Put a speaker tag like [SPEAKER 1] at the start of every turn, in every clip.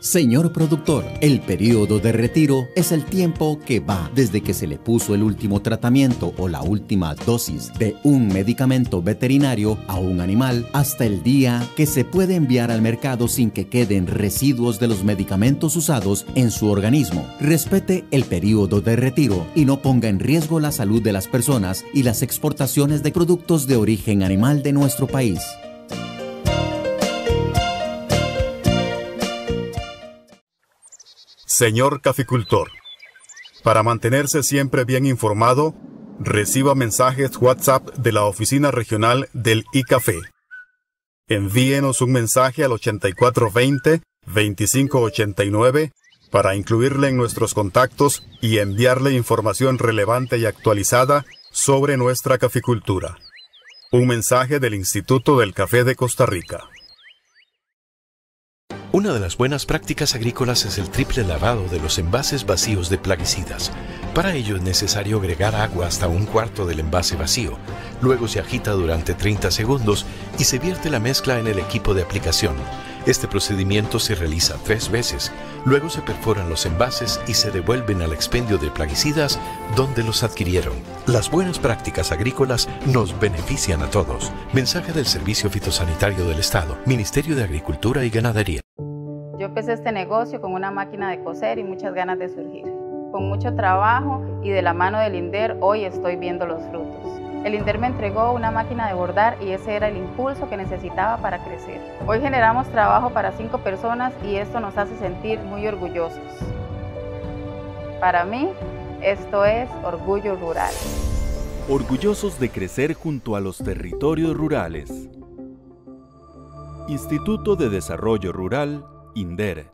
[SPEAKER 1] Señor productor, el periodo de retiro es el tiempo que va desde que se le puso el último tratamiento o la última dosis de un medicamento veterinario a un animal hasta el día que se puede enviar al mercado sin que queden residuos de los medicamentos usados en su organismo. Respete el periodo de retiro y no ponga en riesgo la salud de las personas y las exportaciones de productos de origen animal de nuestro país.
[SPEAKER 2] Señor caficultor, para mantenerse siempre bien informado, reciba mensajes WhatsApp de la oficina regional del iCafé. Envíenos un mensaje al 8420-2589 para incluirle en nuestros contactos y enviarle información relevante y actualizada sobre nuestra caficultura. Un mensaje del Instituto del Café de Costa Rica.
[SPEAKER 3] Una de las buenas prácticas agrícolas es el triple lavado de los envases vacíos de plaguicidas. Para ello es necesario agregar agua hasta un cuarto del envase vacío. Luego se agita durante 30 segundos y se vierte la mezcla en el equipo de aplicación. Este procedimiento se realiza 3 veces. Luego se perforan los envases y se devuelven al expendio de plaguicidas donde los adquirieron. Las buenas prácticas agrícolas nos benefician a todos. Mensaje del Servicio Fitosanitario del Estado, Ministerio de Agricultura y Ganadería.
[SPEAKER 4] Yo empecé este negocio con una máquina de coser y muchas ganas de surgir. Con mucho trabajo y de la mano del INDER, hoy estoy viendo los frutos. El INDER me entregó una máquina de bordar y ese era el impulso que necesitaba para crecer. Hoy generamos trabajo para 5 personas y esto nos hace sentir muy orgullosos. Para mí, esto es Orgullo Rural.
[SPEAKER 5] Orgullosos de crecer junto a los territorios rurales. Instituto de Desarrollo Rural, INDER.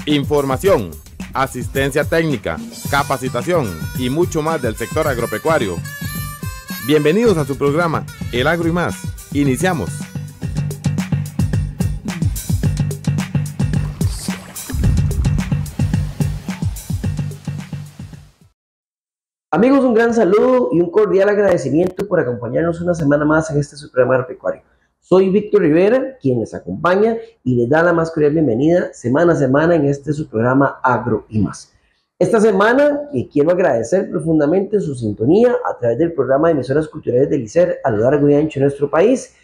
[SPEAKER 6] Información, asistencia técnica, capacitación y mucho más del sector agropecuario. Bienvenidos a su programa El Agro y Más. Iniciamos.
[SPEAKER 7] Amigos, un gran saludo y un cordial agradecimiento por acompañarnos una semana más en este su programa agropecuario. Soy Víctor Rivera, quien les acompaña y les da la más cordial bienvenida semana a semana en este su programa Agro y Más. Esta semana quiero agradecer profundamente su sintonía a través del programa de emisoras culturales del ICER a lo largo y ancho de nuestro país,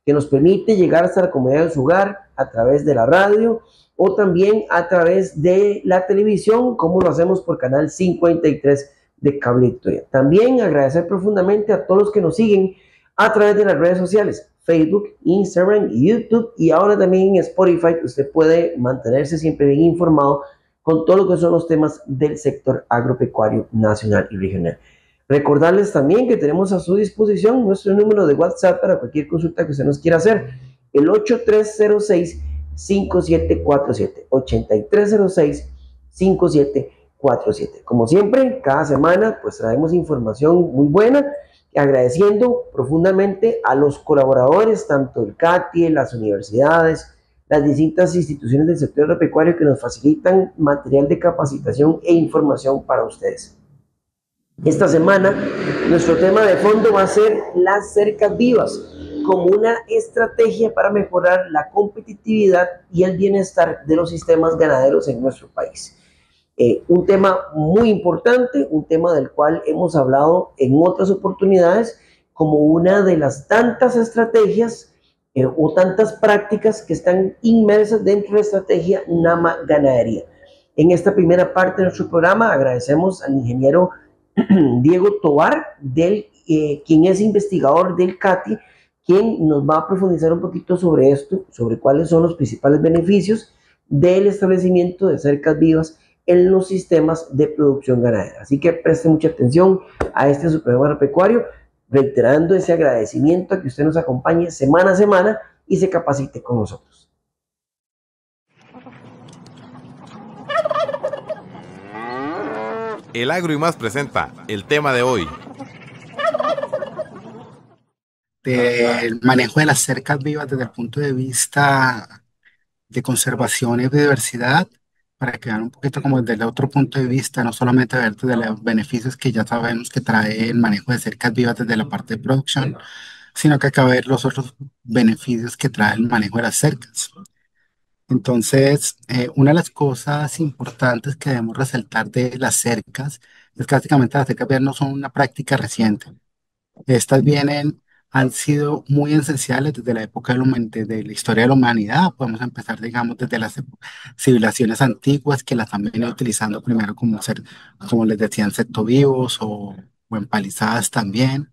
[SPEAKER 7] que nos permite llegar hasta la comodidad de su hogar a través de la radio o también a través de la televisión, como lo hacemos por Canal 53 de Cable Victoria. También agradecer profundamente a todos los que nos siguen a través de las redes sociales, Facebook, Instagram, YouTube y ahora también en Spotify, que usted puede mantenerse siempre bien informado con todo lo que son los temas del sector agropecuario nacional y regional. Recordarles también que tenemos a su disposición nuestro número de WhatsApp para cualquier consulta que usted nos quiera hacer, el 8306-5747, 8306-5747. Como siempre, cada semana pues traemos información muy buena, agradeciendo profundamente a los colaboradores, tanto el CATI, las universidades, las distintas instituciones del sector agropecuario que nos facilitan material de capacitación e información para ustedes. Esta semana, nuestro tema de fondo va a ser las cercas vivas, como una estrategia para mejorar la competitividad y el bienestar de los sistemas ganaderos en nuestro país. Un tema muy importante, un tema del cual hemos hablado en otras oportunidades como una de las tantas estrategias o tantas prácticas que están inmersas dentro de la estrategia NAMA Ganadería. En esta primera parte de nuestro programa agradecemos al ingeniero Diego Tovar, quien es investigador del CATI, quien nos va a profundizar un poquito sobre esto, sobre cuáles son los principales beneficios del establecimiento de cercas vivas en los sistemas de producción ganadera. Así que preste mucha atención a este su programa agropecuario, reiterando ese agradecimiento a que usted nos acompañe semana a semana y se capacite con nosotros.
[SPEAKER 6] El Agro y Más presenta el tema de hoy.
[SPEAKER 8] El manejo de las cercas vivas desde el punto de vista de conservación y biodiversidad, para que vean un poquito como desde el otro punto de vista, no solamente ver desde los beneficios que ya sabemos que trae el manejo de cercas vivas desde la parte de producción, sino que acá ver los otros beneficios que trae el manejo de las cercas. Entonces, una de las cosas importantes que debemos resaltar de las cercas es que básicamente las cercas viales no son una práctica reciente. Estas han sido muy esenciales desde la época desde la historia de la humanidad. Podemos empezar, digamos, desde las civilizaciones antiguas que las han venido utilizando primero como les decían, sectovivos o empalizadas también,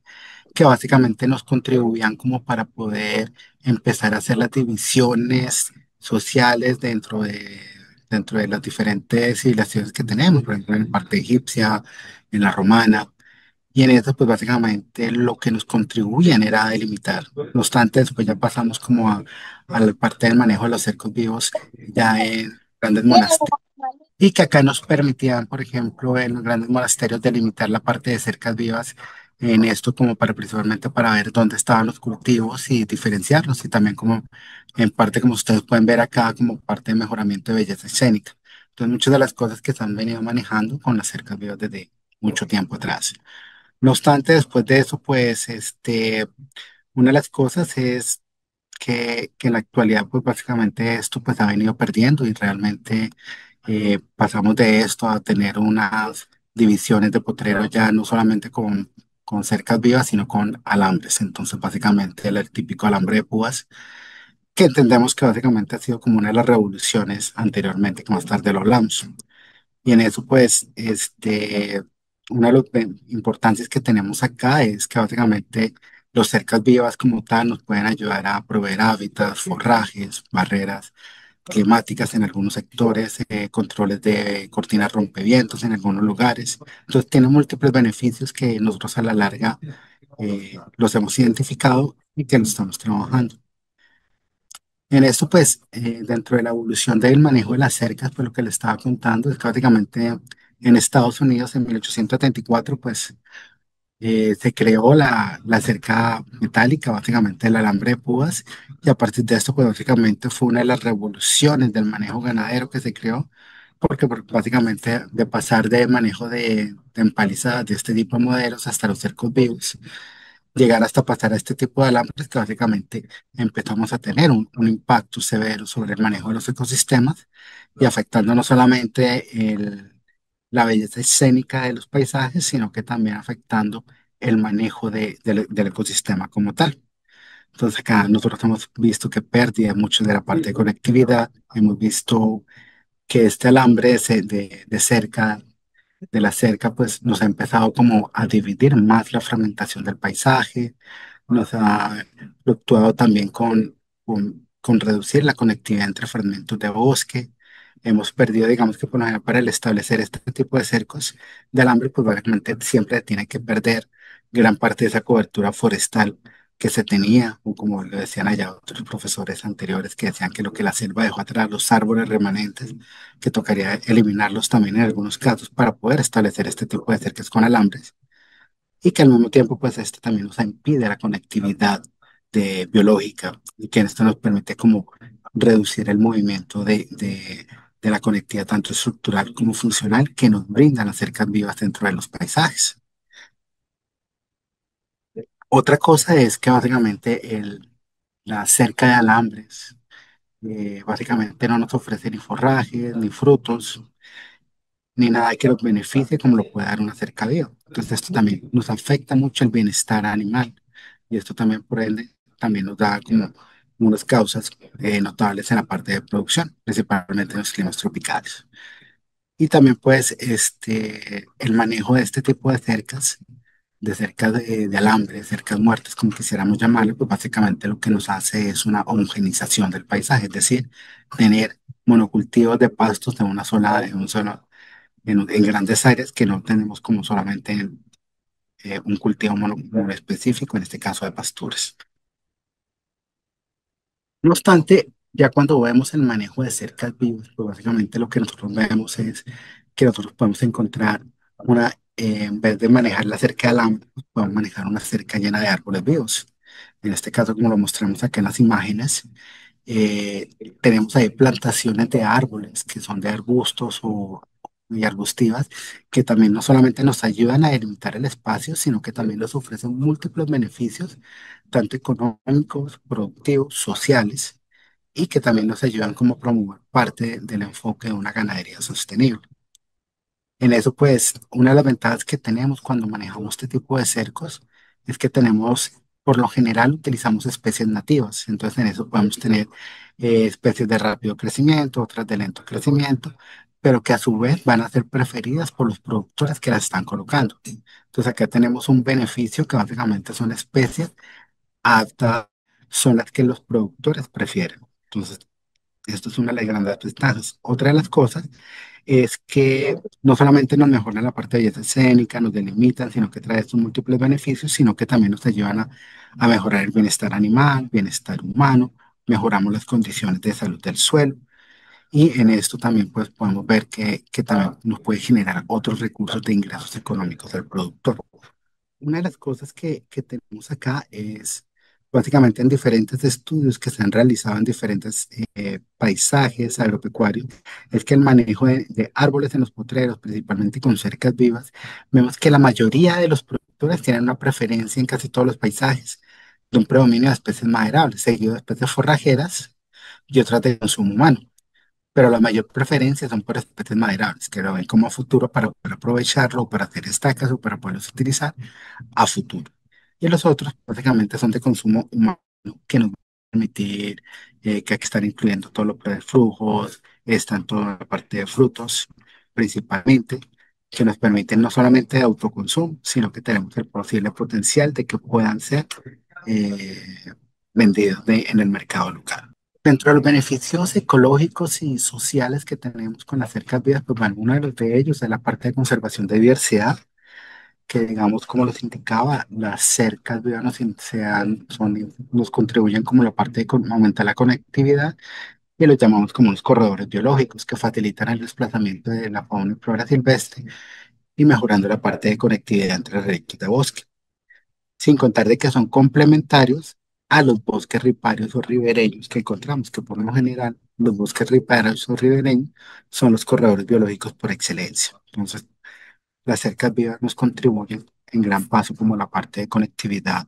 [SPEAKER 8] que básicamente nos contribuían como para poder empezar a hacer las divisiones sociales dentro de las diferentes civilizaciones que tenemos, por ejemplo, en la parte egipcia, en la romana. Y en eso, pues básicamente lo que nos contribuían era delimitar. No obstante, después ya pasamos a la parte del manejo de los cercos vivos ya en grandes monasterios. Y que acá nos permitían, por ejemplo, en los grandes monasterios delimitar la parte de cercas vivas en esto como para principalmente para ver dónde estaban los cultivos y diferenciarlos. Y también como en parte, como ustedes pueden ver acá, como parte de mejoramiento de belleza escénica. Entonces, muchas de las cosas que se han venido manejando con las cercas vivas desde mucho tiempo atrás. No obstante, después de eso, pues, una de las cosas es que en la actualidad, pues, básicamente esto, pues, ha venido perdiendo y realmente pasamos de esto a tener unas divisiones de potrero ya no solamente con cercas vivas, sino con alambres. Entonces, básicamente, el típico alambre de púas, que entendemos que básicamente ha sido como una de las revoluciones anteriormente, que más tarde lo hablamos. Y en eso, pues, una de las importancias que tenemos acá es que básicamente los cercas vivas como tal nos pueden ayudar a proveer hábitats, forrajes, barreras climáticas en algunos sectores, controles de cortinas rompevientos en algunos lugares. Entonces, tiene múltiples beneficios que nosotros a la larga los hemos identificado y que los estamos trabajando. En esto, pues, dentro de la evolución del manejo de las cercas, pues lo que le estaba contando es que básicamente en Estados Unidos en 1874, pues, se creó la cerca metálica, básicamente el alambre de púas, y a partir de esto, pues, básicamente fue una de las revoluciones del manejo ganadero que se creó, porque básicamente de pasar de manejo de empalizadas de este tipo de modelos hasta los cercos vivos, llegar hasta pasar a este tipo de alambres que básicamente empezamos a tener un impacto severo sobre el manejo de los ecosistemas y afectando no solamente la belleza escénica de los paisajes, sino que también afectando el manejo del ecosistema como tal. Entonces acá nosotros hemos visto que pérdida mucho de la parte de conectividad, hemos visto que este alambre de cerca de la cerca, pues nos ha empezado como a dividir más la fragmentación del paisaje, nos ha fluctuado también con reducir la conectividad entre fragmentos de bosque. Hemos perdido, digamos que por lo general, para el establecer este tipo de cercos de alambre, pues básicamente siempre tiene que perder gran parte de esa cobertura forestal que se tenía, o como lo decían allá otros profesores anteriores que decían que lo que la selva dejó atrás, los árboles remanentes, que tocaría eliminarlos también en algunos casos para poder establecer este tipo de cercas con alambres y que al mismo tiempo pues este también nos impide la conectividad biológica y que esto nos permite como reducir el movimiento de la conectividad tanto estructural como funcional que nos brindan las cercas vivas dentro de los paisajes. Otra cosa es que básicamente la cerca de alambres básicamente no nos ofrece ni forrajes, ni frutos, ni nada que los beneficie como lo puede dar una cerca viva. Entonces esto también nos afecta mucho el bienestar animal y esto también por ende también nos da como unas causas notables en la parte de producción, principalmente en los climas tropicales. Y también pues el manejo de este tipo de cercas de alambre, de cercas muertas, como quisiéramos llamarlo, pues básicamente lo que nos hace es una homogenización del paisaje, es decir, tener monocultivos de pastos de un solo en grandes áreas que no tenemos como solamente un cultivo mono específico, en este caso de pasturas. No obstante, ya cuando vemos el manejo de cercas vivas, pues básicamente lo que nosotros vemos es que nosotros podemos encontrar en vez de manejar la cerca de alambre, pues podemos manejar una cerca llena de árboles vivos. En este caso, como lo mostramos acá en las imágenes, tenemos ahí plantaciones de árboles que son de arbustos y arbustivas, que también no solamente nos ayudan a delimitar el espacio, sino que también nos ofrecen múltiples beneficios, tanto económicos, productivos, sociales, y que también nos ayudan como a promover parte del enfoque de una ganadería sostenible. En eso, pues, una de las ventajas que tenemos cuando manejamos este tipo de cercos es que tenemos, por lo general, utilizamos especies nativas. Entonces, en eso podemos tener especies de rápido crecimiento, otras de lento crecimiento, pero que a su vez van a ser preferidas por los productores que las están colocando. Entonces, acá tenemos un beneficio que básicamente son especies aptas, son las que los productores prefieren. Entonces, esto es una de las grandes ventajas. Otra de las cosas es que no solamente nos mejoran la parte de belleza escénica, nos delimitan, sino que trae estos múltiples beneficios, sino que también nos ayudan a mejorar el bienestar animal, bienestar humano, mejoramos las condiciones de salud del suelo y en esto también pues podemos ver que también nos puede generar otros recursos de ingresos económicos al productor. Una de las cosas que tenemos acá es básicamente en diferentes estudios que se han realizado en diferentes paisajes agropecuarios, es que el manejo de árboles en los potreros, principalmente con cercas vivas, vemos que la mayoría de los productores tienen una preferencia en casi todos los paisajes de un predominio de especies maderables, seguido de especies forrajeras y otras de consumo humano. Pero la mayor preferencia son por especies maderables, que lo ven como a futuro para poder aprovecharlo, o para hacer estacas o para poderlos utilizar a futuro. Y los otros básicamente son de consumo humano, que nos van a permitir que aquí están incluyendo todo lo de flujos, están toda la parte de frutos, principalmente, que nos permiten no solamente de autoconsumo, sino que tenemos el posible potencial de que puedan ser eh, vendidos en el mercado local. Dentro de los beneficios ecológicos y sociales que tenemos con las cercas vivas, pues bueno, uno de los de ellos es la parte de conservación de diversidad que digamos, como los indicaba, las cercas vivas nos contribuyen como la parte de aumentar la conectividad y los llamamos como los corredores biológicos que facilitan el desplazamiento de la fauna y flora silvestre y mejorando la parte de conectividad entre redes de bosque, sin contar de que son complementarios a los bosques riparios o ribereños que encontramos, que por lo general los bosques riparios o ribereños son los corredores biológicos por excelencia. Entonces, las cercas vivas nos contribuyen en gran paso como la parte de conectividad,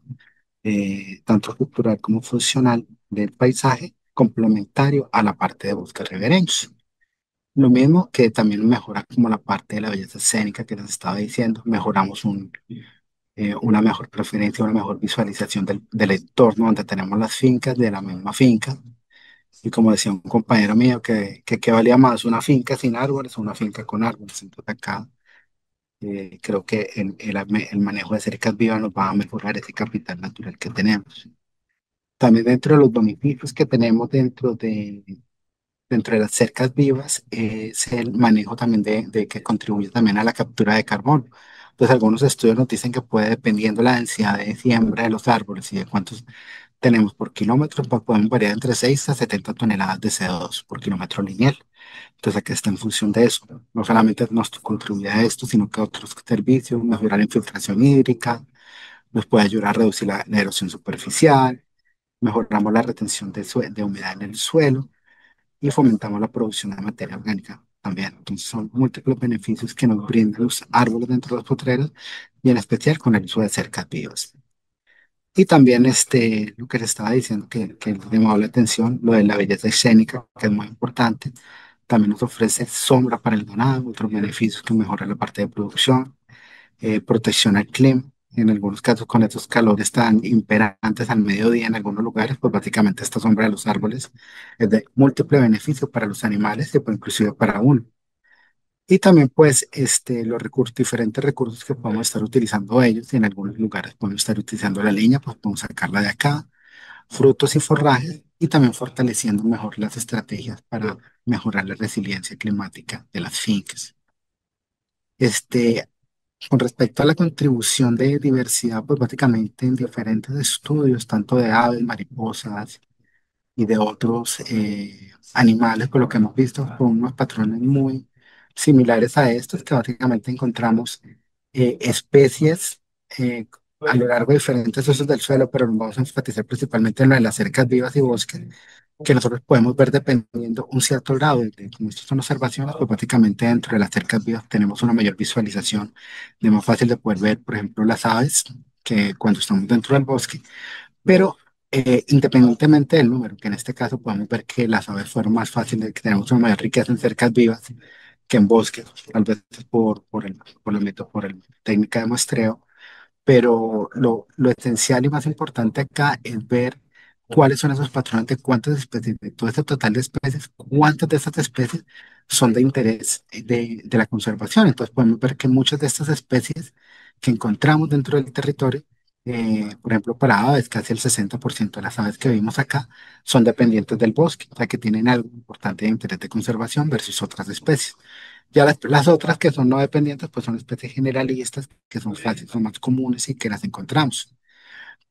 [SPEAKER 8] tanto cultural como funcional del paisaje, complementario a la parte de bosques ribereños. Lo mismo que también mejora como la parte de la belleza escénica que les estaba diciendo, mejoramos una mejor preferencia, una mejor visualización del entorno donde tenemos las fincas de la misma finca. Y como decía un compañero mío, que valía más una finca sin árboles o una finca con árboles. Entonces acá creo que el manejo de cercas vivas nos va a mejorar ese capital natural que tenemos. También dentro de los beneficios que tenemos dentro de las cercas vivas es el manejo también de que contribuye también a la captura de carbono. Entonces algunos estudios nos dicen que puede, dependiendo la densidad de siembra de los árboles y de cuántos tenemos por kilómetro, pues podemos variar entre 6 a 70 toneladas de CO2 por kilómetro lineal. Entonces, aquí está en función de eso. No solamente nos contribuye a esto, sino que a otros servicios, mejorar la infiltración hídrica, nos puede ayudar a reducir la erosión superficial, mejoramos la retención de humedad en el suelo y fomentamos la producción de materia orgánica también. Entonces, son múltiples beneficios que nos brindan los árboles dentro de los potreros y en especial con el uso de cercas vivas. Y también lo que les estaba diciendo que me llamó la atención, lo de la belleza escénica, que es muy importante. También nos ofrece sombra para el ganado, otros beneficios que mejoran la parte de producción, protección al clima. En algunos casos, con estos calores tan imperantes al mediodía en algunos lugares, pues básicamente esta sombra de los árboles es de múltiple beneficio para los animales y pues, inclusive para uno. Y también, pues, los recursos, diferentes recursos que podemos estar utilizando ellos, y en algunos lugares podemos estar utilizando la leña, pues podemos sacarla de acá, frutos y forrajes, y también fortaleciendo mejor las estrategias para mejorar la resiliencia climática de las fincas. Este, con respecto a la contribución de diversidad, pues básicamente en diferentes estudios, tanto de aves, mariposas y de otros animales, por lo que hemos visto, con unos patrones muy similares a estos, que básicamente encontramos especies a lo largo de diferentes usos del suelo, pero nos vamos a enfatizar principalmente en lo de las cercas vivas y bosques, que nosotros podemos ver dependiendo un cierto grado de como estas son observaciones, pues básicamente dentro de las cercas vivas tenemos una mayor visualización, de más fácil de poder ver, por ejemplo, las aves, que cuando estamos dentro del bosque, pero independientemente del número, que en este caso podemos ver que las aves fueron más fáciles, que tenemos una mayor riqueza en cercas vivas que en bosques, tal vez por el técnica de muestreo, pero lo esencial y más importante acá es ver cuáles son esos patrones de cuántas especies, de todo este total de especies, cuántas de estas especies son de interés de la conservación. Entonces podemos ver que muchas de estas especies que encontramos dentro del territorio, por ejemplo, para aves, casi el 60% de las aves que vimos acá son dependientes del bosque, o sea que tienen algo importante de interés de conservación versus otras especies. Ya las otras que son no dependientes, pues son especies generalistas, que son fáciles, son más comunes y que las encontramos.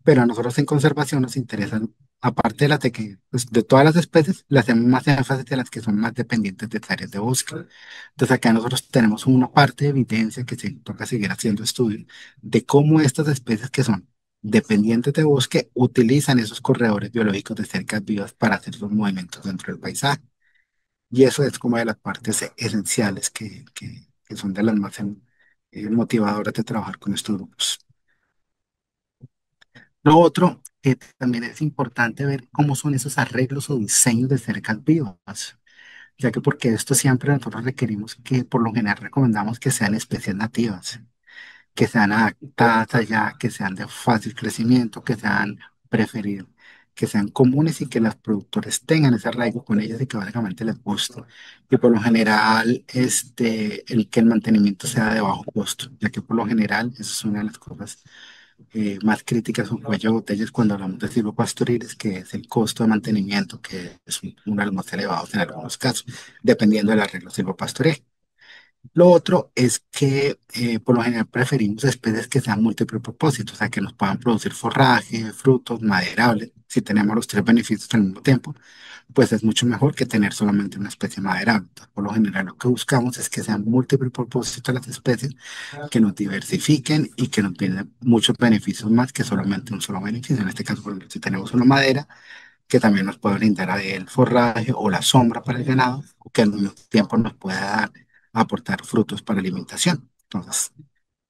[SPEAKER 8] Pero a nosotros en conservación nos interesan, aparte de las de que, pues, de todas las especies, le hacemos más énfasis de las que son más dependientes de áreas de bosque. Entonces acá nosotros tenemos una parte de evidencia que se toca seguir haciendo estudios de cómo estas especies que son dependientes de bosque utilizan esos corredores biológicos de cercas vivas para hacer sus movimientos dentro del paisaje. Y eso es como de las partes esenciales que son de las más motivadoras de trabajar con estos grupos. Lo otro, que también es importante ver cómo son esos arreglos o diseños de cercas vivas, ya que porque esto siempre nosotros requerimos que por lo general recomendamos que sean especies nativas, que sean adaptadas allá, que sean de fácil crecimiento, que sean preferibles, que sean comunes y que los productores tengan ese arraigo con ellas y que básicamente les guste. Y por lo general, que el mantenimiento sea de bajo costo, ya que por lo general, eso es una de las cosas más críticas o cuello de botellas cuando hablamos de silvopastoriles, que es el costo de mantenimiento, que es uno de los más elevados en algunos casos, dependiendo del arreglo silvopastoril. Lo otro es que por lo general preferimos especies que sean múltiples propósitos, o sea, que nos puedan producir forraje, frutos, maderables. Si tenemos los tres beneficios al mismo tiempo, pues es mucho mejor que tener solamente una especie maderable. Entonces, por lo general lo que buscamos es que sean múltiples propósitos las especies, que nos diversifiquen y que nos brinden muchos beneficios más que solamente un solo beneficio. En este caso, por ejemplo, si tenemos una madera, que también nos puede brindar a el forraje o la sombra para el ganado, o que al mismo tiempo nos pueda dar, aportar frutos para alimentación. Entonces,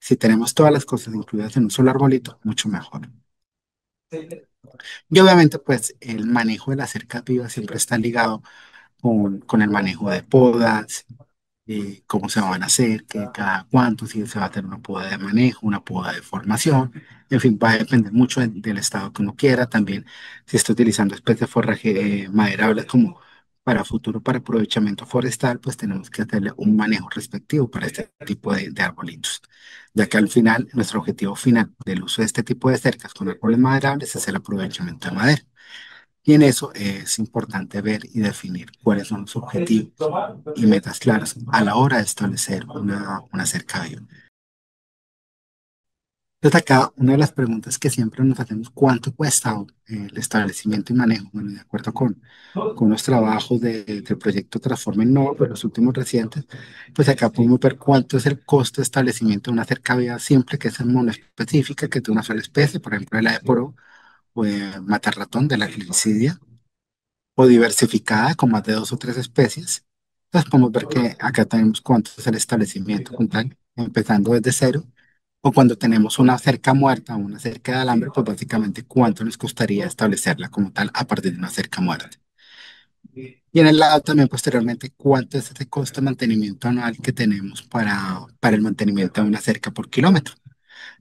[SPEAKER 8] si tenemos todas las cosas incluidas en un solo arbolito, mucho mejor. Y obviamente, pues el manejo de las cercas vivas siempre está ligado con el manejo de podas, cómo se van a hacer, que cada cuánto, si se va a tener una poda de manejo, una poda de formación, en fin, va a depender mucho del estado que uno quiera, también si está utilizando especies de forraje maderables como para futuro, para aprovechamiento forestal, pues tenemos que hacerle un manejo respectivo para este tipo de arbolitos, ya que al final, nuestro objetivo final del uso de este tipo de cercas con árboles maderables es el aprovechamiento de madera. Y en eso es importante ver y definir cuáles son los objetivos y metas claras a la hora de establecer una cerca viva. Entonces acá una de las preguntas que siempre nos hacemos, ¿cuánto cuesta el establecimiento y manejo? Bueno, de acuerdo con los trabajos del proyecto Transforma Innova, pues los últimos recientes, pues acá podemos ver cuánto es el costo de establecimiento de una cerca viva simple, que es monoespecífica, que es de una sola especie, por ejemplo, la eporo o matarratón de la glicidia, o diversificada con más de dos o tres especies. Entonces podemos ver que acá tenemos cuánto es el establecimiento con tal, empezando desde cero, o cuando tenemos una cerca muerta, una cerca de alambre, pues básicamente cuánto nos costaría establecerla como tal a partir de una cerca muerta. Y en el lado también posteriormente, cuánto es ese costo de mantenimiento anual que tenemos para el mantenimiento de una cerca por kilómetro.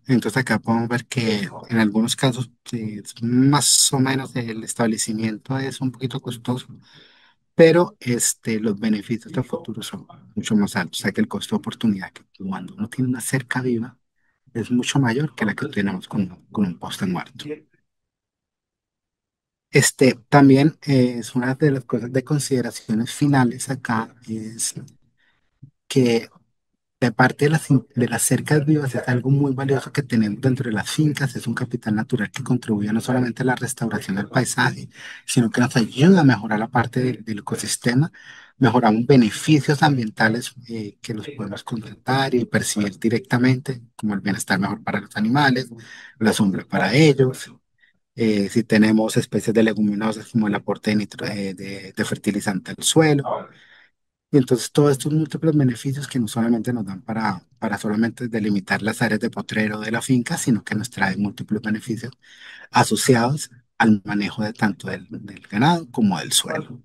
[SPEAKER 8] Entonces acá podemos ver que en algunos casos sí, es más o menos el establecimiento es un poquito costoso, pero los beneficios de futuro son mucho más altos. O sea que el costo de oportunidad que cuando uno tiene una cerca viva es mucho mayor que la que tenemos con un poste muerto. También es una de las cosas de consideraciones finales acá, es que de parte de las cercas vivas es algo muy valioso que tenemos dentro de las fincas, es un capital natural que contribuye no solamente a la restauración del paisaje, sino que nos ayuda a mejorar la parte del ecosistema, mejoramos beneficios ambientales que los podemos constatar y percibir directamente, como el bienestar mejor para los animales, la sombra para ellos, si tenemos especies de leguminosas como el aporte de fertilizante al suelo. Y entonces todos estos múltiples beneficios que no solamente nos dan para solamente delimitar las áreas de potrero de la finca, sino que nos traen múltiples beneficios asociados al manejo de tanto del ganado como del suelo.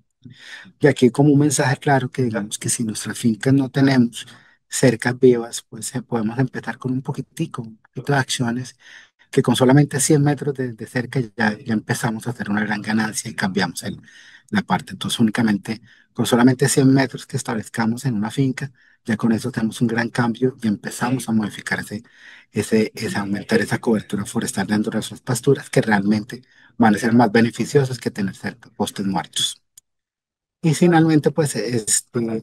[SPEAKER 8] Y aquí como un mensaje claro que digamos que si nuestras fincas no tenemos cercas vivas, pues podemos empezar con un poquito de acciones que con solamente 100 metros de cerca ya empezamos a hacer una gran ganancia y cambiamos la parte. Entonces únicamente con solamente 100 metros que establezcamos en una finca, ya con eso tenemos un gran cambio y empezamos a modificar aumentar esa cobertura forestal dentro de nuestras pasturas que realmente van a ser más beneficiosas que tener cerca postes muertos. Y finalmente, pues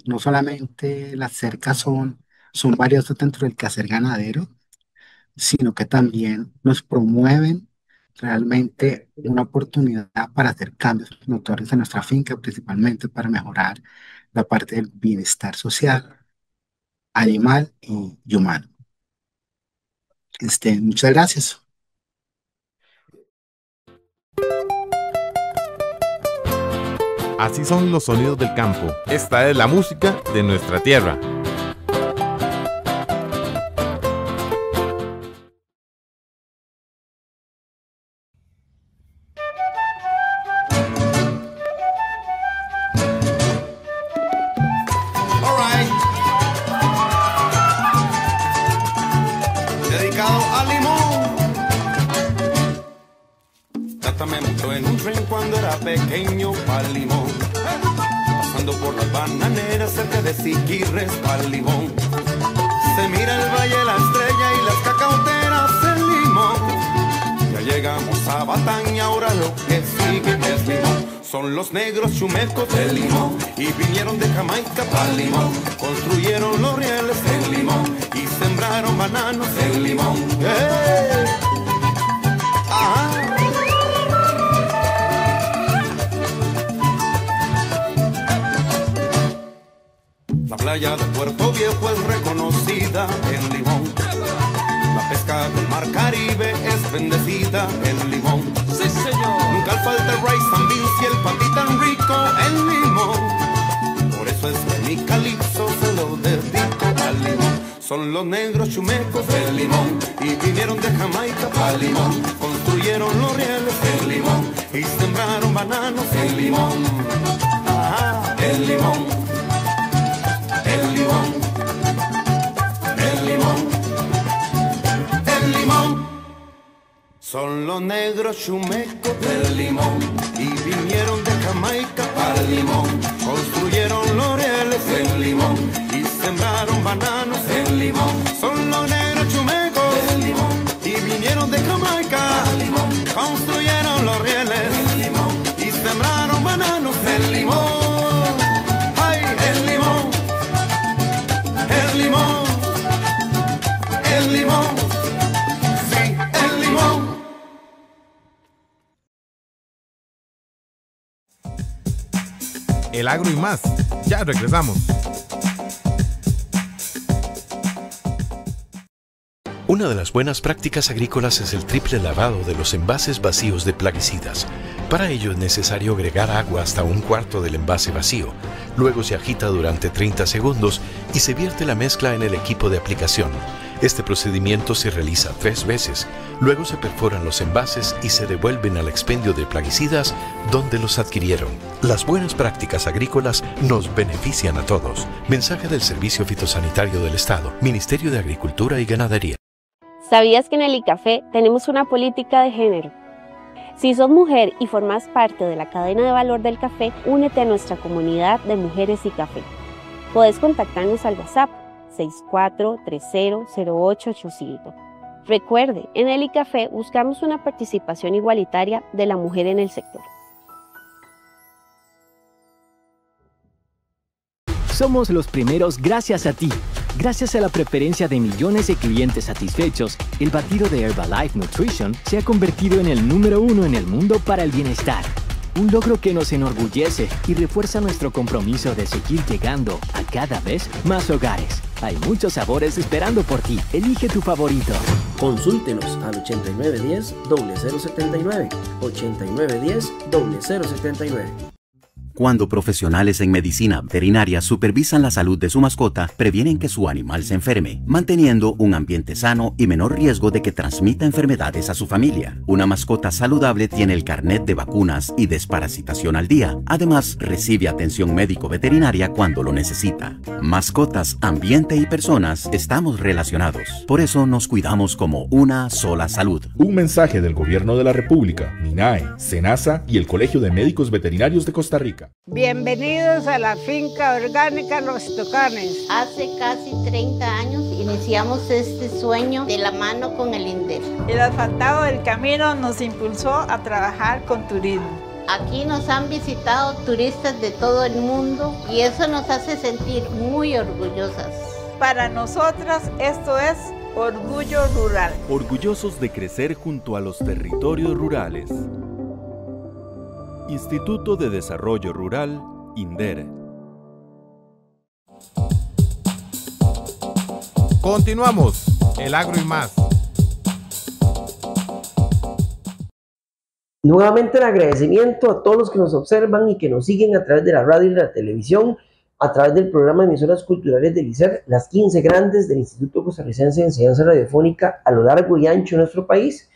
[SPEAKER 8] no solamente las cercas son valiosas dentro del quehacer ganadero, sino que también nos promueven realmente una oportunidad para hacer cambios notorios en nuestra finca, principalmente para mejorar la parte del bienestar social, animal y humano. Muchas gracias.
[SPEAKER 6] Así son los sonidos del campo. Esta es la música de nuestra tierra.
[SPEAKER 9] Dedicado al limón. Trátame mucho en un tren cuando era pequeño pa'l limón. Pasando por las bananeras cerca de Siquirres pa'l limón. Se mira el valle, la estrella y las cacauteras del limón. Ya llegamos a Batán y ahora lo que sigue es limón. Son los negros chumecos del limón y vinieron de Jamaica pa'l limón. Construyeron los rieles en limón y sembraron bananos en limón. ¡Hey! ¡Ajá! La playa de Puerto Viejo es reconocida en limón. La pesca del mar Caribe es bendecida en limón. ¡Sí, señor! Nunca falta el rice and beans y el patí tan rico en limón. Por eso es que mi calipso se lo dedico al limón. Son los negros chumecos del limón y vinieron de Jamaica pa'l limón. Construyeron los rieles en limón y sembraron bananos en limón. Ajá, el limón. El limón. El limón. El limón. Son los negros chumecos del limón y vinieron de Jamaica pa'l limón. Construyeron los rieles en limón y sembraron bananos en limón. Son los negros chumecos del limón y vinieron de Jamaica pa'l limón. Construyeron los rieles en limón y sembraron bananos en limón. ¡Ay, el limón! El limón. El limón. Sí, el limón.
[SPEAKER 6] El agro y más. Ya regresamos.
[SPEAKER 3] Una de las buenas prácticas agrícolas es el triple lavado de los envases vacíos de plaguicidas. Para ello es necesario agregar agua hasta un cuarto del envase vacío. Luego se agita durante 30 segundos y se vierte la mezcla en el equipo de aplicación. Este procedimiento se realiza 3 veces. Luego se perforan los envases y se devuelven al expendio de plaguicidas donde los adquirieron. Las buenas prácticas agrícolas nos benefician a todos. Mensaje del Servicio Fitosanitario del Estado, Ministerio de Agricultura y Ganadería.
[SPEAKER 10] ¿Sabías que en el ICAFE tenemos una política de género? Si sos mujer y formas parte de la cadena de valor del café, únete a nuestra comunidad de mujeres y café. Podés contactarnos al WhatsApp 64300885. Recuerde, en el ICAFE buscamos una participación igualitaria de la mujer en el sector.
[SPEAKER 11] Somos los primeros gracias a ti. Gracias a la preferencia de millones de clientes satisfechos, el batido de Herbalife Nutrition se ha convertido en el número 1 en el mundo para el bienestar. un logro que nos enorgullece y refuerza nuestro compromiso de seguir llegando a cada vez más hogares. Hay muchos sabores esperando por ti. Elige tu favorito.
[SPEAKER 12] Consúltenos al 8910-0079. 8910-0079.
[SPEAKER 1] Cuando profesionales en medicina veterinaria supervisan la salud de su mascota, previenen que su animal se enferme, manteniendo un ambiente sano y menor riesgo de que transmita enfermedades a su familia. Una mascota saludable tiene el carnet de vacunas y desparasitación al día. Además, recibe atención médico-veterinaria cuando lo necesita. Mascotas, ambiente y personas estamos relacionados. Por eso nos cuidamos como una sola salud.
[SPEAKER 13] Un mensaje del Gobierno de la República, MINAE, SENASA y el Colegio de Médicos Veterinarios de Costa Rica.
[SPEAKER 14] Bienvenidos a la finca orgánica Los Tocanes.
[SPEAKER 15] Hace casi 30 años iniciamos este sueño de la mano con el INDER.
[SPEAKER 16] El asfaltado del camino nos impulsó a trabajar con turismo.
[SPEAKER 15] Aquí nos han visitado turistas de todo el mundo y eso nos hace sentir muy orgullosas.
[SPEAKER 16] Para nosotras esto es Orgullo Rural.
[SPEAKER 5] Orgullosos de crecer junto a los territorios rurales. Instituto de Desarrollo Rural, INDER.
[SPEAKER 6] Continuamos, el agro y más.
[SPEAKER 7] Nuevamente el agradecimiento a todos los que nos observan y que nos siguen a través de la radio y la televisión, a través del programa de emisoras culturales del ICER, las 15 grandes del Instituto Costarricense de Enseñanza Radiofónica a lo largo y ancho de nuestro país.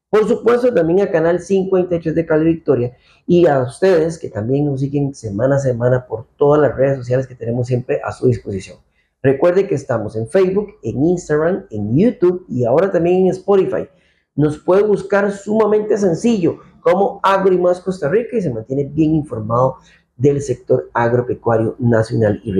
[SPEAKER 7] Por supuesto, también a Canal 53 de Cable Victoria y a ustedes que también nos siguen semana a semana por todas las redes sociales que tenemos siempre a su disposición. Recuerde que estamos en Facebook, en Instagram, en YouTube y ahora también en Spotify. Nos puede buscar sumamente sencillo como Agro y Más Costa Rica y se mantiene bien informado del sector agropecuario nacional y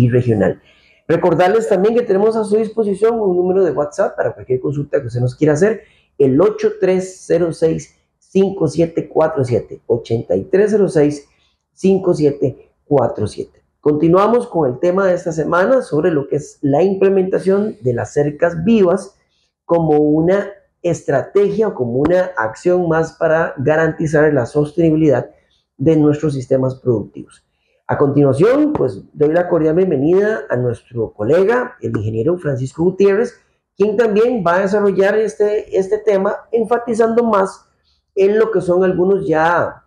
[SPEAKER 7] regional. Recordarles también que tenemos a su disposición un número de WhatsApp para cualquier consulta que usted nos quiera hacer, el 8306-5747, 8306-5747. Continuamos con el tema de esta semana sobre lo que es la implementación de las cercas vivas como una estrategia o como una acción más para garantizar la sostenibilidad de nuestros sistemas productivos. A continuación, pues doy la cordial bienvenida a nuestro colega, el ingeniero Francisco Gutiérrez, quien también va a desarrollar este tema, enfatizando más en lo que son algunos ya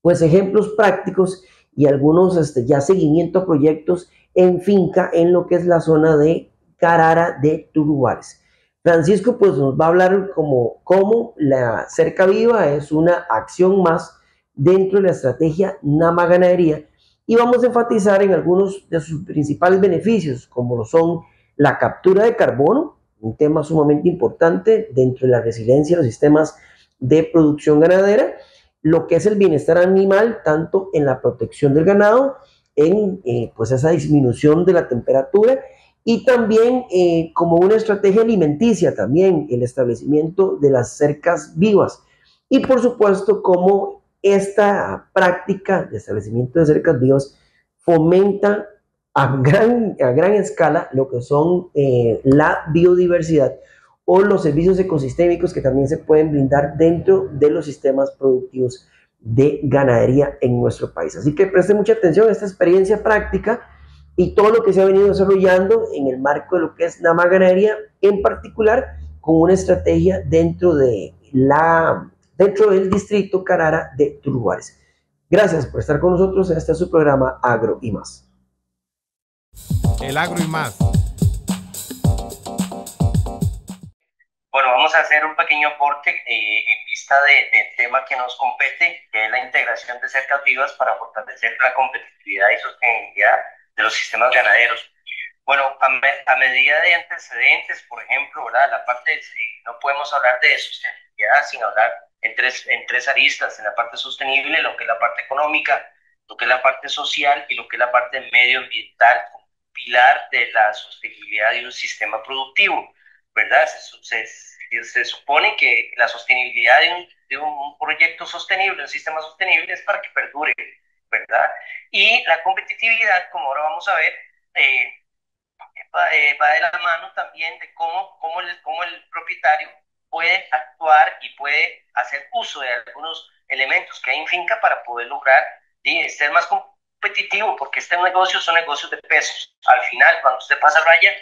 [SPEAKER 7] pues ejemplos prácticos y algunos ya seguimiento a proyectos en finca en lo que es la zona de Carara de Turubares. Francisco pues nos va a hablar cómo la cerca viva es una acción más dentro de la estrategia Nama Ganadería y vamos a enfatizar en algunos de sus principales beneficios, como lo son la captura de carbono, un tema sumamente importante dentro de la resiliencia de los sistemas de producción ganadera, lo que es el bienestar animal, tanto en la protección del ganado, en pues esa disminución de la temperatura y también como una estrategia alimenticia también el establecimiento de las cercas vivas y por supuesto como esta práctica de establecimiento de cercas vivas fomenta a gran escala lo que son la biodiversidad o los servicios ecosistémicos que también se pueden brindar dentro de los sistemas productivos de ganadería en nuestro país. Así que preste mucha atención a esta experiencia práctica y todo lo que se ha venido desarrollando en el marco de lo que es Nama Ganadería, en particular con una estrategia dentro del distrito Carara de Turubares. Gracias por estar con nosotros en este su programa Agro y Más.
[SPEAKER 6] El agro y más.
[SPEAKER 17] Bueno, vamos a hacer un pequeño aporte en vista del tema que nos compete, que es la integración de cercas vivas para fortalecer la competitividad y sostenibilidad de los sistemas ganaderos. Bueno, a medida de antecedentes, por ejemplo, ¿verdad? La parte no podemos hablar de sostenibilidad sin hablar en tres aristas, en la parte sostenible, lo que es la parte económica, lo que es la parte social y lo que es la parte medioambiental, pilar de la sostenibilidad de un sistema productivo, ¿verdad? Se supone que la sostenibilidad de un proyecto sostenible, un sistema sostenible, es para que perdure, ¿verdad? Y la competitividad, como ahora vamos a ver, va de la mano también de cómo el propietario puede actuar y puede hacer uso de algunos elementos que hay en finca para poder lograr ser más competitivo, porque este negocio son negocios de pesos. Al final, cuando usted pasa raya,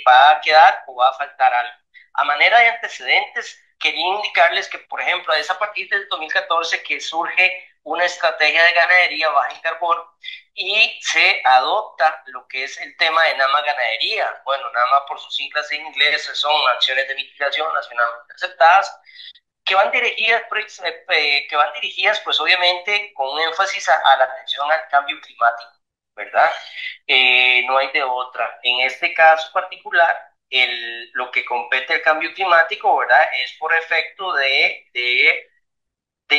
[SPEAKER 17] va a quedar o va a faltar algo. A manera de antecedentes, quería indicarles que, por ejemplo, es a partir del 2014 que surge una estrategia de ganadería baja en carbono y se adopta lo que es el tema de NAMA ganadería. Bueno, NAMA por sus siglas en inglés son acciones de mitigación nacionalmente aceptadas, que van dirigidas pues obviamente con un énfasis a la atención al cambio climático, ¿verdad? No hay de otra. En este caso particular, lo que compete el cambio climático, ¿verdad? Es por efecto de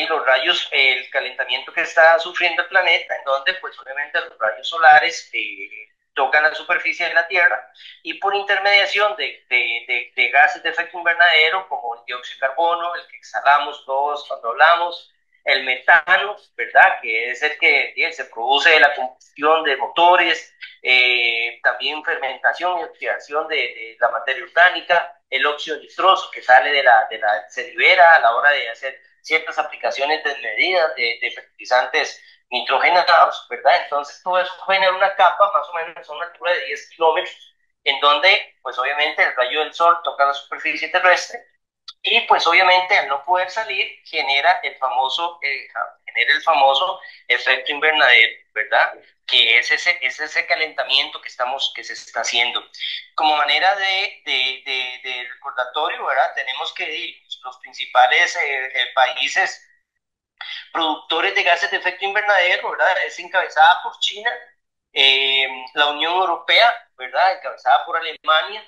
[SPEAKER 17] los rayos, el calentamiento que está sufriendo el planeta, en donde pues obviamente los rayos solares tocan la superficie de la Tierra y por intermediación de gases de efecto invernadero como el dióxido de carbono, el que exhalamos todos cuando hablamos, el metano, ¿verdad? Que es el que se produce de la combustión de motores, también fermentación y oxidación de la materia orgánica, el óxido nitroso que sale se libera a la hora de hacer ciertas aplicaciones desmedidas de fertilizantes nitrogenados, ¿verdad? Entonces todo eso genera una capa más o menos a una altura de 10 kilómetros, en donde pues obviamente el rayo del sol toca la superficie terrestre y pues obviamente al no poder salir genera el famoso efecto invernadero, ¿verdad? Que es ese calentamiento que se está haciendo. Como manera de recordatorio, ¿verdad? Tenemos que los principales países productores de gases de efecto invernadero, ¿verdad? Es encabezada por China, la Unión Europea, ¿verdad? Encabezada por Alemania,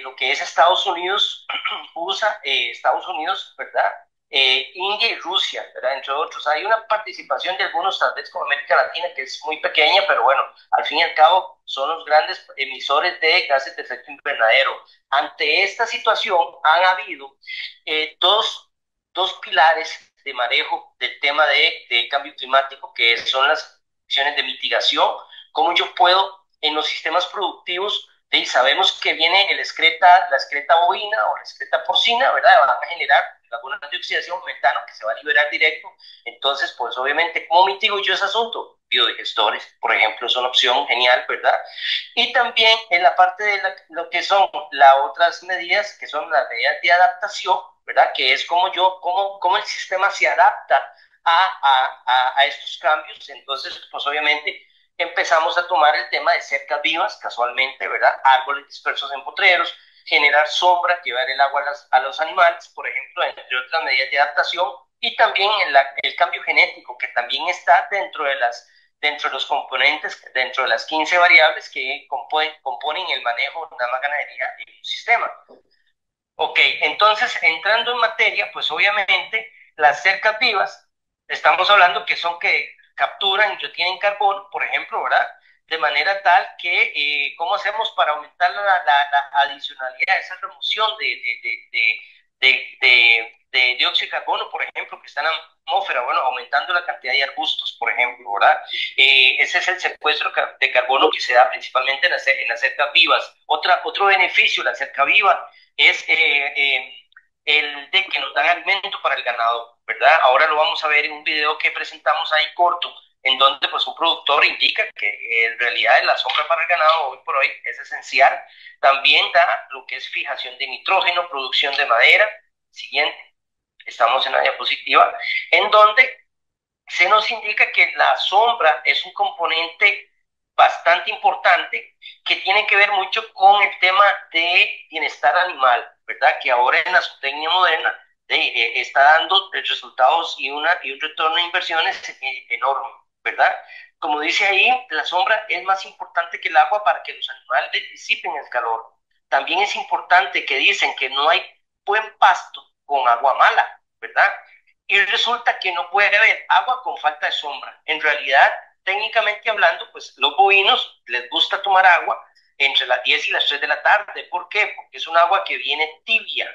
[SPEAKER 17] lo que es Estados Unidos, USA, Estados Unidos, ¿verdad? India y Rusia, ¿verdad? Entre otros. Hay una participación de algunos, tal vez como América Latina, que es muy pequeña, pero bueno, al fin y al cabo son los grandes emisores de gases de efecto invernadero. Ante esta situación han habido dos pilares de manejo del tema de cambio climático, que son las acciones de mitigación. Cómo yo puedo en los sistemas productivos, sabemos que viene la excreta bovina o la excreta porcina, ¿verdad? Van a generar lagunas de oxidación, metano que se va a liberar directo. Entonces, pues obviamente, ¿cómo mitigo yo ese asunto? Biodigestores, por ejemplo, es una opción genial, ¿verdad? Y también en la parte de lo que son las otras medidas, que son las medidas de adaptación, ¿verdad? Que es como el sistema se adapta a estos cambios. Entonces, pues obviamente empezamos a tomar el tema de cercas vivas, casualmente, ¿verdad? Árboles dispersos en potreros, generar sombra, llevar el agua a los animales, por ejemplo, entre otras medidas de adaptación, y también el cambio genético, que también está dentro de los componentes, dentro de las 15 variables que componen el manejo de una ganadería en un sistema. Ok, entonces, entrando en materia, pues obviamente las cercas vivas, estamos hablando que son que capturan y retienen carbono, por ejemplo, ¿verdad? De manera tal que, ¿cómo hacemos para aumentar la adicionalidad, esa remoción de dióxido de carbono, por ejemplo, que está en la atmósfera? Bueno, aumentando la cantidad de arbustos, por ejemplo, ¿verdad? Ese es el secuestro de carbono que se da principalmente en las cercas vivas. Otro beneficio de la cerca viva es el de que nos dan alimento para el ganado, ¿verdad? Ahora lo vamos a ver en un video que presentamos ahí corto, en donde pues un productor indica que en realidad la sombra para el ganado hoy por hoy es esencial. También da lo que es fijación de nitrógeno, producción de madera. Siguiente, estamos en la diapositiva, en donde se nos indica que la sombra es un componente bastante importante que tiene que ver mucho con el tema de bienestar animal, ¿verdad? Que ahora en la zootecnia moderna está dando resultados y un retorno de inversiones enorme, ¿verdad? Como dice ahí, la sombra es más importante que el agua para que los animales disipen el calor. También es importante que dicen que no hay buen pasto con agua mala, ¿verdad? Y resulta que no puede haber agua con falta de sombra. En realidad, técnicamente hablando, pues los bovinos les gusta tomar agua entre las 10 y las 3 de la tarde. ¿Por qué? Porque es un agua que viene tibia.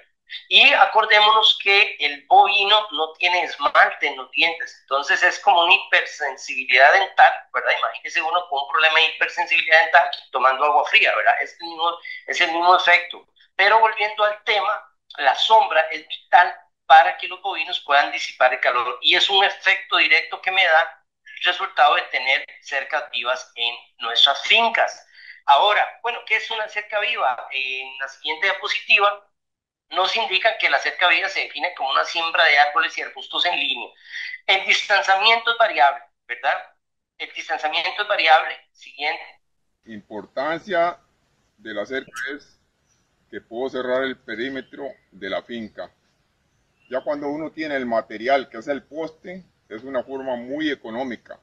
[SPEAKER 17] Y acordémonos que el bovino no tiene esmalte en los dientes, entonces es como una hipersensibilidad dental, ¿verdad? Imagínese uno con un problema de hipersensibilidad dental tomando agua fría, ¿verdad? Es el mismo efecto. Pero volviendo al tema, la sombra es vital para que los bovinos puedan disipar el calor. Y es un efecto directo que me da el resultado de tener cercas vivas en nuestras fincas. Ahora, bueno, ¿qué es una cerca viva? En la siguiente diapositiva nos indica que la cerca viva se define como una siembra de árboles y arbustos en línea. El distanciamiento es variable, ¿verdad? El distanciamiento es variable. Siguiente.
[SPEAKER 18] Importancia de la cerca es que puedo cerrar el perímetro de la finca. Ya cuando uno tiene el material que es el poste, es una forma muy económica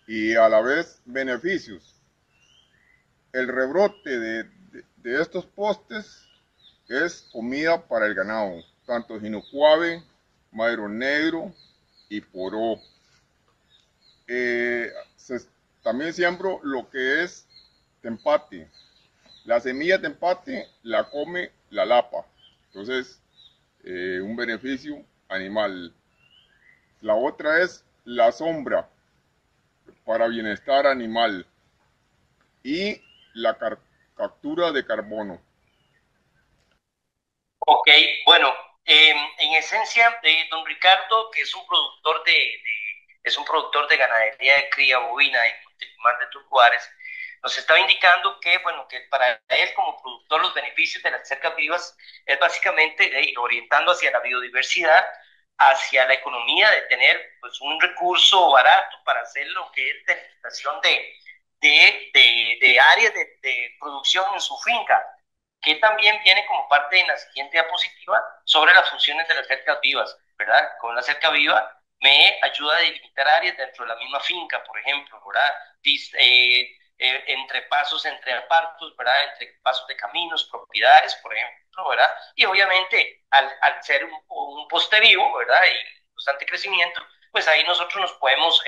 [SPEAKER 18] y a la vez beneficios. El rebrote de estos postes es comida para el ganado, tanto jinocuave, madero negro y poró. También siembro lo que es tempate. La semilla de tempate la come la lapa, entonces un beneficio animal. La otra es la sombra para bienestar animal y la captura de carbono.
[SPEAKER 17] Ok, bueno, en esencia, don Ricardo, que es un productor de ganadería de cría bovina en Montelimar de Turcuares, nos estaba indicando que, bueno, que para él como productor los beneficios de las cercas vivas es básicamente ir orientando hacia la biodiversidad, hacia la economía, de tener pues un recurso barato para hacer lo que es delimitación de áreas de producción en su finca, que también viene como parte de la siguiente diapositiva sobre las funciones de las cercas vivas, ¿verdad? Con la cerca viva me ayuda a delimitar áreas dentro de la misma finca, por ejemplo, ¿verdad? Entre pasos, entre apartos, ¿verdad? Entre pasos de caminos, propiedades, por ejemplo, ¿verdad? Y obviamente al ser un poste vivo, ¿verdad? Y constante crecimiento, pues ahí nosotros nos podemos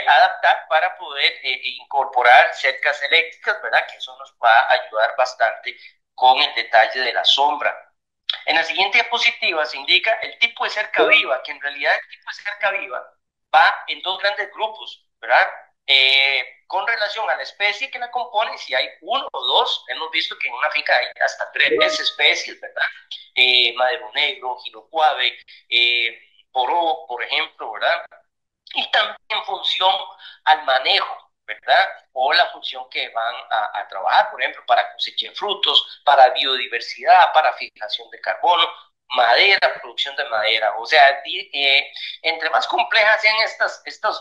[SPEAKER 17] adaptar para poder incorporar cercas eléctricas, ¿verdad? Que eso nos va a ayudar bastante con el detalle de la sombra. En la siguiente diapositiva se indica el tipo de cerca viva, que en realidad el tipo de cerca viva va en dos grandes grupos, ¿verdad? Con relación a la especie que la compone, si hay uno o dos, hemos visto que en una finca hay hasta 3 especies, ¿verdad? Madero negro, jinocuave, poró, por ejemplo, ¿verdad? Y también en función al manejo, ¿verdad? O la función que van a trabajar, por ejemplo, para cosecha de frutos, para biodiversidad, para fijación de carbono, madera, producción de madera. O sea, entre más complejas sean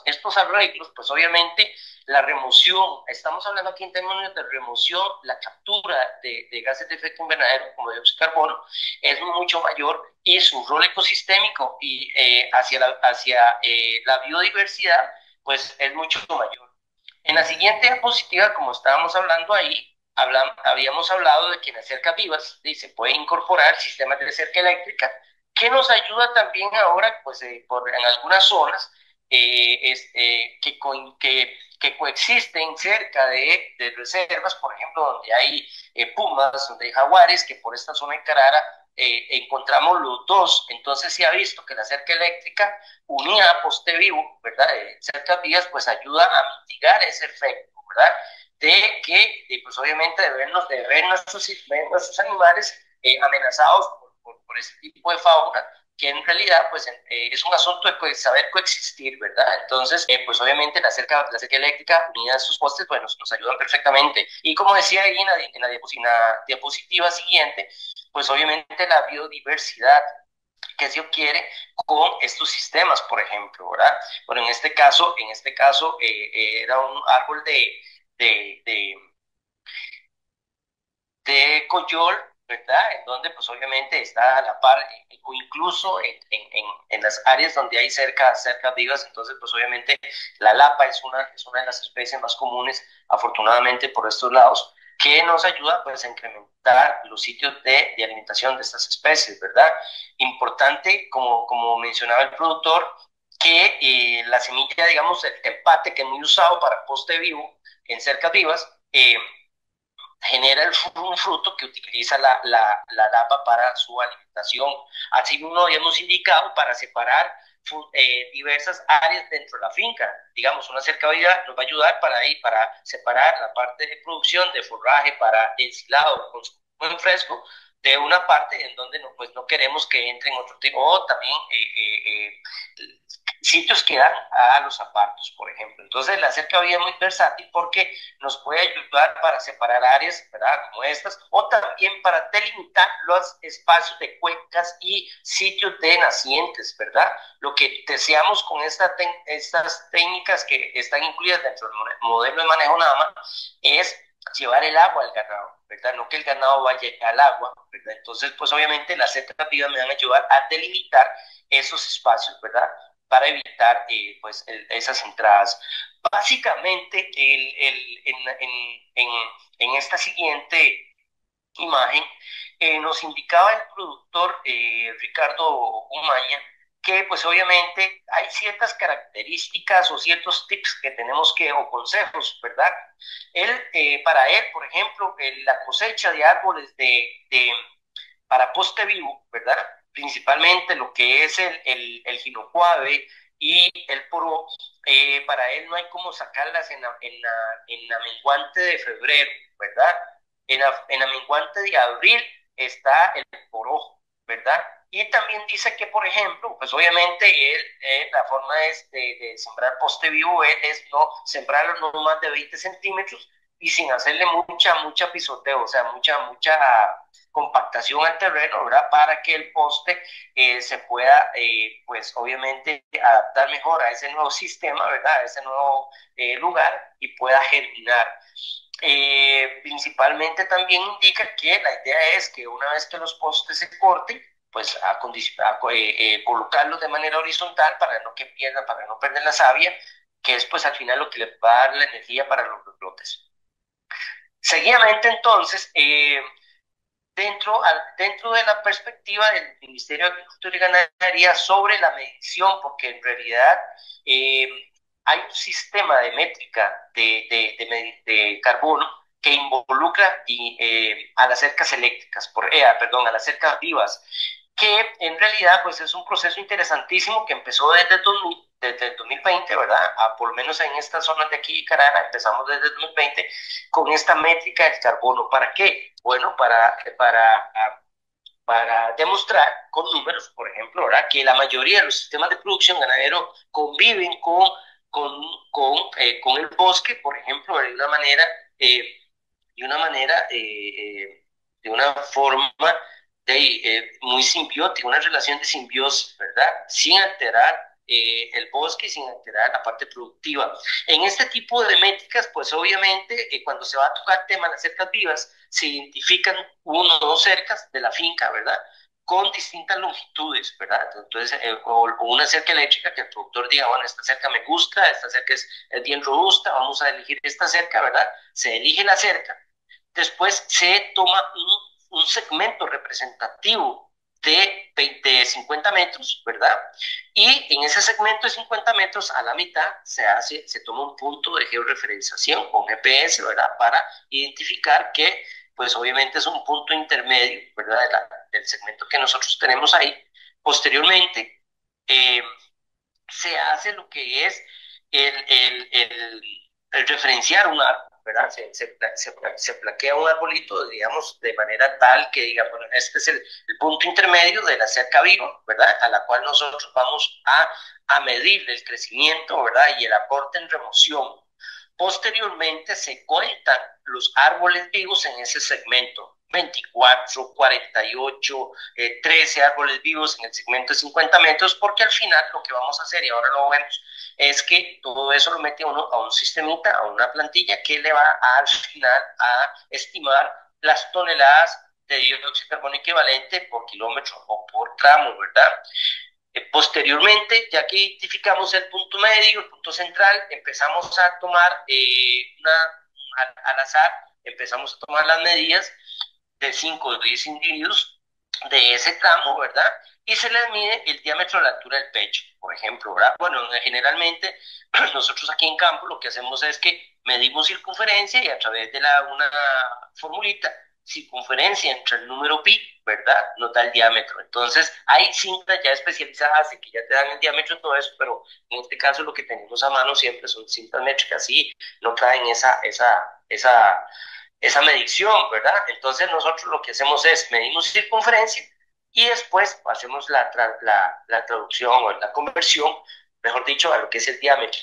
[SPEAKER 17] estos arreglos, pues obviamente la remoción, estamos hablando aquí en términos de remoción, la captura de gases de efecto invernadero como dióxido de carbono es mucho mayor y su rol ecosistémico y hacia la biodiversidad pues es mucho mayor. En la siguiente diapositiva, como estábamos hablando ahí, habíamos hablado de que en las cercas vivas se puede incorporar sistemas de cerca eléctrica, que nos ayuda también ahora, pues en algunas zonas que coexisten cerca de reservas, por ejemplo, donde hay pumas, donde hay jaguares, que por esta zona de Carara encontramos los dos. Entonces se ha visto que la cerca eléctrica unida a poste vivo, ¿verdad? Cercas vivas, pues ayuda a mitigar ese efecto, ¿verdad? De que, pues obviamente, de ver nuestros animales amenazados por ese tipo de fauna, que en realidad, pues, es un asunto de saber coexistir, ¿verdad? Entonces, pues, obviamente, la cerca eléctrica unida a sus postes, bueno, nos ayudan perfectamente. Y como decía ahí en la diapositiva siguiente, pues, obviamente, la biodiversidad que se obtiene con estos sistemas, por ejemplo, ¿verdad? Bueno, en este caso era un árbol de coyol, ¿verdad? En donde pues obviamente está a la par, o incluso en las áreas donde hay cercas vivas, entonces pues obviamente la lapa es una de las especies más comunes, afortunadamente por estos lados, que nos ayuda pues a incrementar los sitios de alimentación de estas especies, ¿verdad? Importante, como mencionaba el productor, que la semilla, digamos, el tempate, que es muy usado para poste vivo en cercas vivas, genera un fruto que utiliza la lapa para su alimentación. Así mismo habíamos indicado para separar diversas áreas dentro de la finca. Digamos, una cerca viva nos va a ayudar para separar la parte de producción de forraje para ensilado, consumo en fresco, de una parte en donde no, pues no queremos que entren otro tipo, o también sitios que dan a los zapatos, por ejemplo. Entonces la cercavía es muy versátil porque nos puede ayudar para separar áreas, ¿verdad? Como estas, o también para delimitar los espacios de cuencas y sitios de nacientes, ¿verdad? Lo que deseamos con estas técnicas que están incluidas dentro del modelo de manejo NAMA es llevar el agua al ganado, ¿verdad? No que el ganado vaya al agua, ¿verdad? Entonces, pues obviamente las cercas vivas me van a ayudar a delimitar esos espacios, ¿verdad? Para evitar pues esas entradas. Básicamente, en esta siguiente imagen, nos indicaba el productor Ricardo Umaña que pues obviamente hay ciertas características o ciertos tips que tenemos que, o consejos, ¿verdad? Para él, por ejemplo, la cosecha de árboles para poste vivo, ¿verdad? Principalmente lo que es el jinocuave y el poro, para él no hay como sacarlas en la menguante de febrero, ¿verdad? En la menguante de abril está el poro, ¿verdad? Y también dice que, por ejemplo, pues obviamente la forma de sembrar poste vivo es no sembrarlo no más de 20 centímetros y sin hacerle mucha pisoteo, o sea, mucha compactación al terreno, ¿verdad? Para que el poste se pueda, pues obviamente, adaptar mejor a ese nuevo sistema, ¿verdad? A ese nuevo lugar y pueda germinar. Principalmente también indica que la idea es que una vez que los postes se corten, pues colocarlos de manera horizontal para no perder la savia, que es pues al final lo que le va a dar la energía para los brotes. Seguidamente entonces, dentro de la perspectiva del Ministerio de Agricultura y Ganadería sobre la medición, porque en realidad hay un sistema de métrica de carbono que involucra a las cercas eléctricas, a las cercas vivas, que en realidad pues es un proceso interesantísimo que empezó desde el 2020, ¿verdad? Por lo menos en estas zonas de aquí, Carara, empezamos desde el 2020 con esta métrica del carbono. ¿Para qué? Bueno, para demostrar con números, por ejemplo, ¿verdad? Que la mayoría de los sistemas de producción ganadero conviven con el bosque, por ejemplo, de una forma muy simbiótica, una relación de simbiosis, ¿verdad? Sin alterar el bosque, sin alterar la parte productiva. En este tipo de métricas, pues obviamente, cuando se va a tocar tema de las cercas vivas, se identifican uno o dos cercas de la finca, ¿verdad? Con distintas longitudes, ¿verdad? Entonces, o una cerca eléctrica que el productor diga, bueno, esta cerca me gusta, esta cerca es bien robusta, vamos a elegir esta cerca, ¿verdad? Se elige la cerca. Después se toma un segmento representativo de 50 metros, ¿verdad? Y en ese segmento de 50 metros, a la mitad, se toma un punto de georreferenciación con GPS, ¿verdad? Para identificar que, pues obviamente es un punto intermedio, ¿verdad? Del segmento que nosotros tenemos ahí. Posteriormente, se hace lo que es el referenciar un árbol, ¿verdad? Se plaquea un arbolito, digamos, de manera tal que diga, bueno, este es el punto intermedio de la cerca viva, ¿verdad? A la cual nosotros vamos a medir el crecimiento, ¿verdad? Y el aporte en remoción. Posteriormente se cuentan los árboles vivos en ese segmento. 24, 48, 13 árboles vivos en el segmento de 50 metros, porque al final lo que vamos a hacer, y ahora lo vemos, es que todo eso lo mete uno a un sistemita, a una plantilla que le va al final a estimar las toneladas de dióxido de carbono equivalente por kilómetro o por tramo, ¿verdad? Posteriormente, ya que identificamos el punto medio, el punto central, empezamos a tomar al azar, empezamos a tomar las medidas de 5 o 10 individuos de ese tramo, ¿verdad? Y se les mide el diámetro de la altura del pecho, por ejemplo, ¿verdad? Bueno, generalmente nosotros aquí en campo lo que hacemos es que medimos circunferencia y a través de una formulita, circunferencia entre el número pi, ¿verdad? Nos da el diámetro. Entonces, hay cintas ya especializadas que ya te dan el diámetro y todo eso, pero en este caso lo que tenemos a mano siempre son cintas métricas y no traen esa medición, ¿verdad? Entonces nosotros lo que hacemos es medimos circunferencia y después hacemos la traducción o la conversión, mejor dicho, a lo que es el diámetro.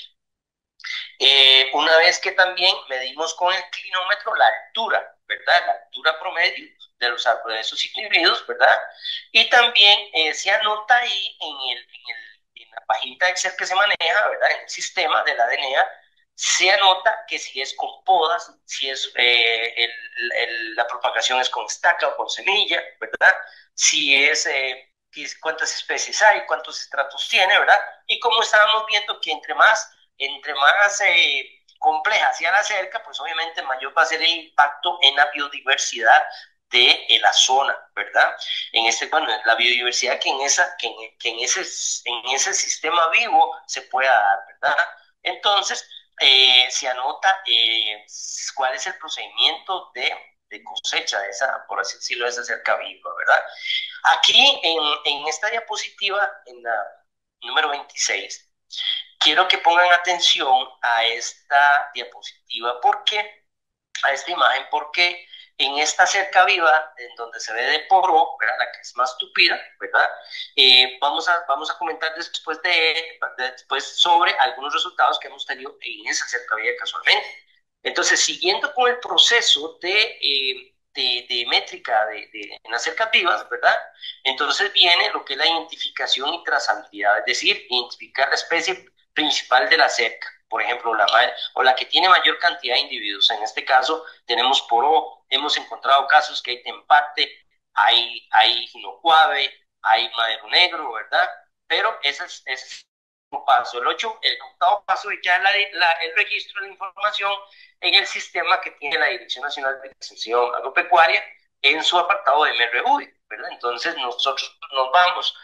[SPEAKER 17] Una vez que también medimos con el clinómetro la altura, ¿verdad? La altura promedio de los árboles esos individuos, ¿verdad? Y también se anota ahí en la página de Excel que se maneja, ¿verdad? En el sistema de la DNA, se anota que si es con podas, si es la propagación es con estaca o con semilla, ¿verdad? Si es cuántas especies hay, cuántos estratos tiene, ¿verdad? Y como estábamos viendo que entre más compleja sea la cerca, pues obviamente mayor va a ser el impacto en la biodiversidad de la zona, ¿verdad? La biodiversidad que en ese sistema vivo se pueda dar, ¿verdad? Entonces, se anota cuál es el procedimiento de cosecha de esa, por así decirlo, de esa cerca viva, ¿verdad? Aquí en esta diapositiva, en la número 26, quiero que pongan atención a esta diapositiva, a esta imagen, porque en esta cerca viva, en donde se ve de poro, ¿verdad? La que es más tupida, ¿verdad? Vamos a comentar después sobre algunos resultados que hemos tenido en esa cerca viva casualmente. Entonces, siguiendo con el proceso de métrica en las cercas vivas, ¿verdad? Entonces viene lo que es la identificación y trazabilidad, es decir, identificar la especie principal de la cerca, por ejemplo, la que tiene mayor cantidad de individuos. En este caso tenemos poro, hemos encontrado casos que hay tempate, hay jinocuave, hay madero negro, ¿verdad? Pero ese es un paso. El octavo paso es ya el registro de la información en el sistema que tiene la Dirección Nacional de Extensión Agropecuaria en su apartado de MRV, ¿verdad? Entonces nosotros nos vamos,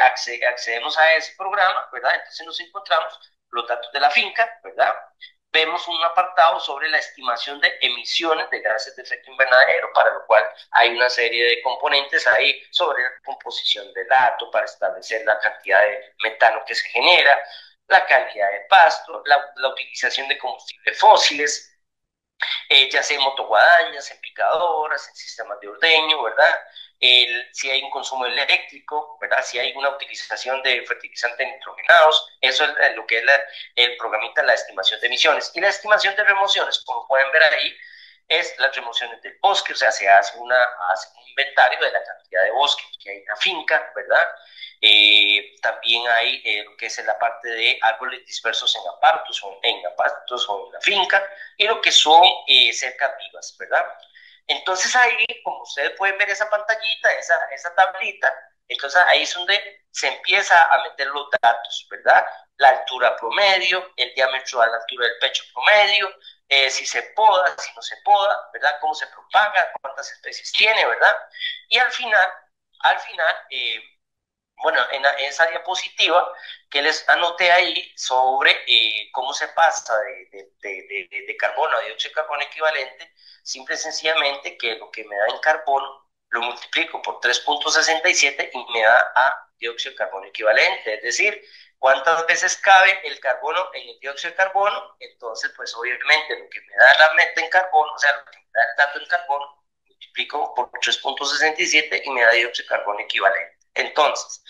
[SPEAKER 17] accedemos a ese programa, ¿verdad? Entonces nos encontramos los datos de la finca, ¿verdad? Vemos un apartado sobre la estimación de emisiones de gases de efecto invernadero, para lo cual hay una serie de componentes ahí sobre la composición del hato para establecer la cantidad de metano que se genera, la calidad de pasto, la utilización de combustibles fósiles, ya sea en motoguadañas, en picadoras, en sistemas de ordeño, ¿verdad? Si hay un consumo eléctrico, ¿verdad? Si hay una utilización de fertilizantes nitrogenados, eso es lo que es el programita, la estimación de emisiones. Y la estimación de remociones, como pueden ver ahí, es las remociones del bosque, o sea, se hace un inventario de la cantidad de bosque que hay en la finca, ¿verdad? También hay lo que es en la parte de árboles dispersos en apartos o en la finca, y lo que son cercas vivas, ¿verdad? Entonces ahí, como ustedes pueden ver esa pantallita, esa tablita, entonces ahí es donde se empieza a meter los datos, ¿verdad? La altura promedio, el diámetro a la altura del pecho promedio, si se poda, si no se poda, ¿verdad? Cómo se propaga, cuántas especies tiene, ¿verdad? Y al final, bueno, en esa diapositiva que les anoté ahí sobre cómo se pasa de carbono a dióxido de carbono equivalente, simple y sencillamente que lo que me da en carbono lo multiplico por 3.67 y me da a dióxido de carbono equivalente, es decir, cuántas veces cabe el carbono en el dióxido de carbono. Entonces, pues obviamente lo que me da la meta en carbono, o sea, lo que me da el dato en carbono, multiplico por 3.67 y me da dióxido de carbono equivalente. Entonces,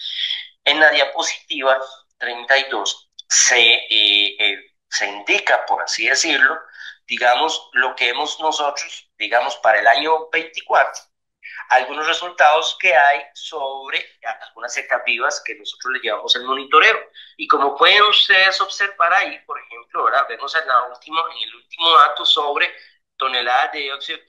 [SPEAKER 17] en la diapositiva 32 se indica, por así decirlo, digamos, lo que hemos nosotros, digamos, para el año 24, algunos resultados que hay sobre algunas cercas vivas que nosotros le llevamos el monitoreo. Y como pueden ustedes observar ahí, por ejemplo, ¿verdad? Vemos en el último dato sobre toneladas de dióxido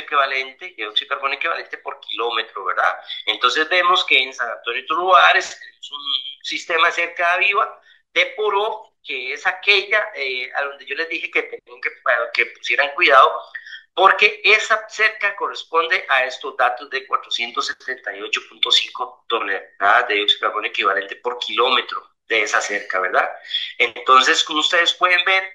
[SPEAKER 17] equivalente, dióxido de carbono equivalente por kilómetro, ¿verdad? Entonces vemos que en San Antonio de Turubares tenemos un sistema de cerca viva de poro, que es aquella a donde yo les dije que tenían que pusieran cuidado, porque esa cerca corresponde a estos datos de 478.5 toneladas de dióxido de carbono equivalente por kilómetro de esa cerca, ¿verdad? Entonces, como ustedes pueden ver,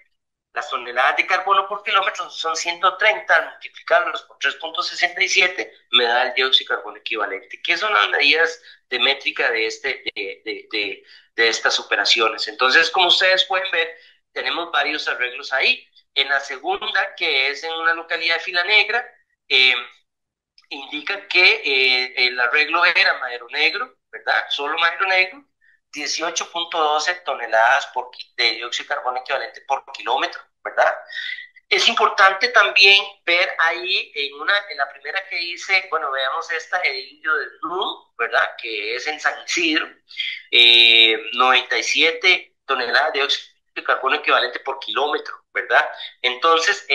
[SPEAKER 17] las toneladas de carbono por kilómetro son 130, al multiplicarlos por 3.67 me da el dióxido de carbono equivalente, que son las medidas de métrica de estas operaciones. Entonces, como ustedes pueden ver, tenemos varios arreglos ahí. En la segunda, que es en una localidad de Fila Negra, indica que el arreglo era madero negro, ¿verdad? Solo madero negro, 18.12 toneladas de dióxido de carbono equivalente por kilómetro, ¿verdad? Es importante también ver ahí en la primera que dice, bueno, veamos esta, Edilio del NUM, ¿verdad? Que es en San Isidro, 97 toneladas de dióxido de carbono equivalente por kilómetro, ¿verdad? Entonces,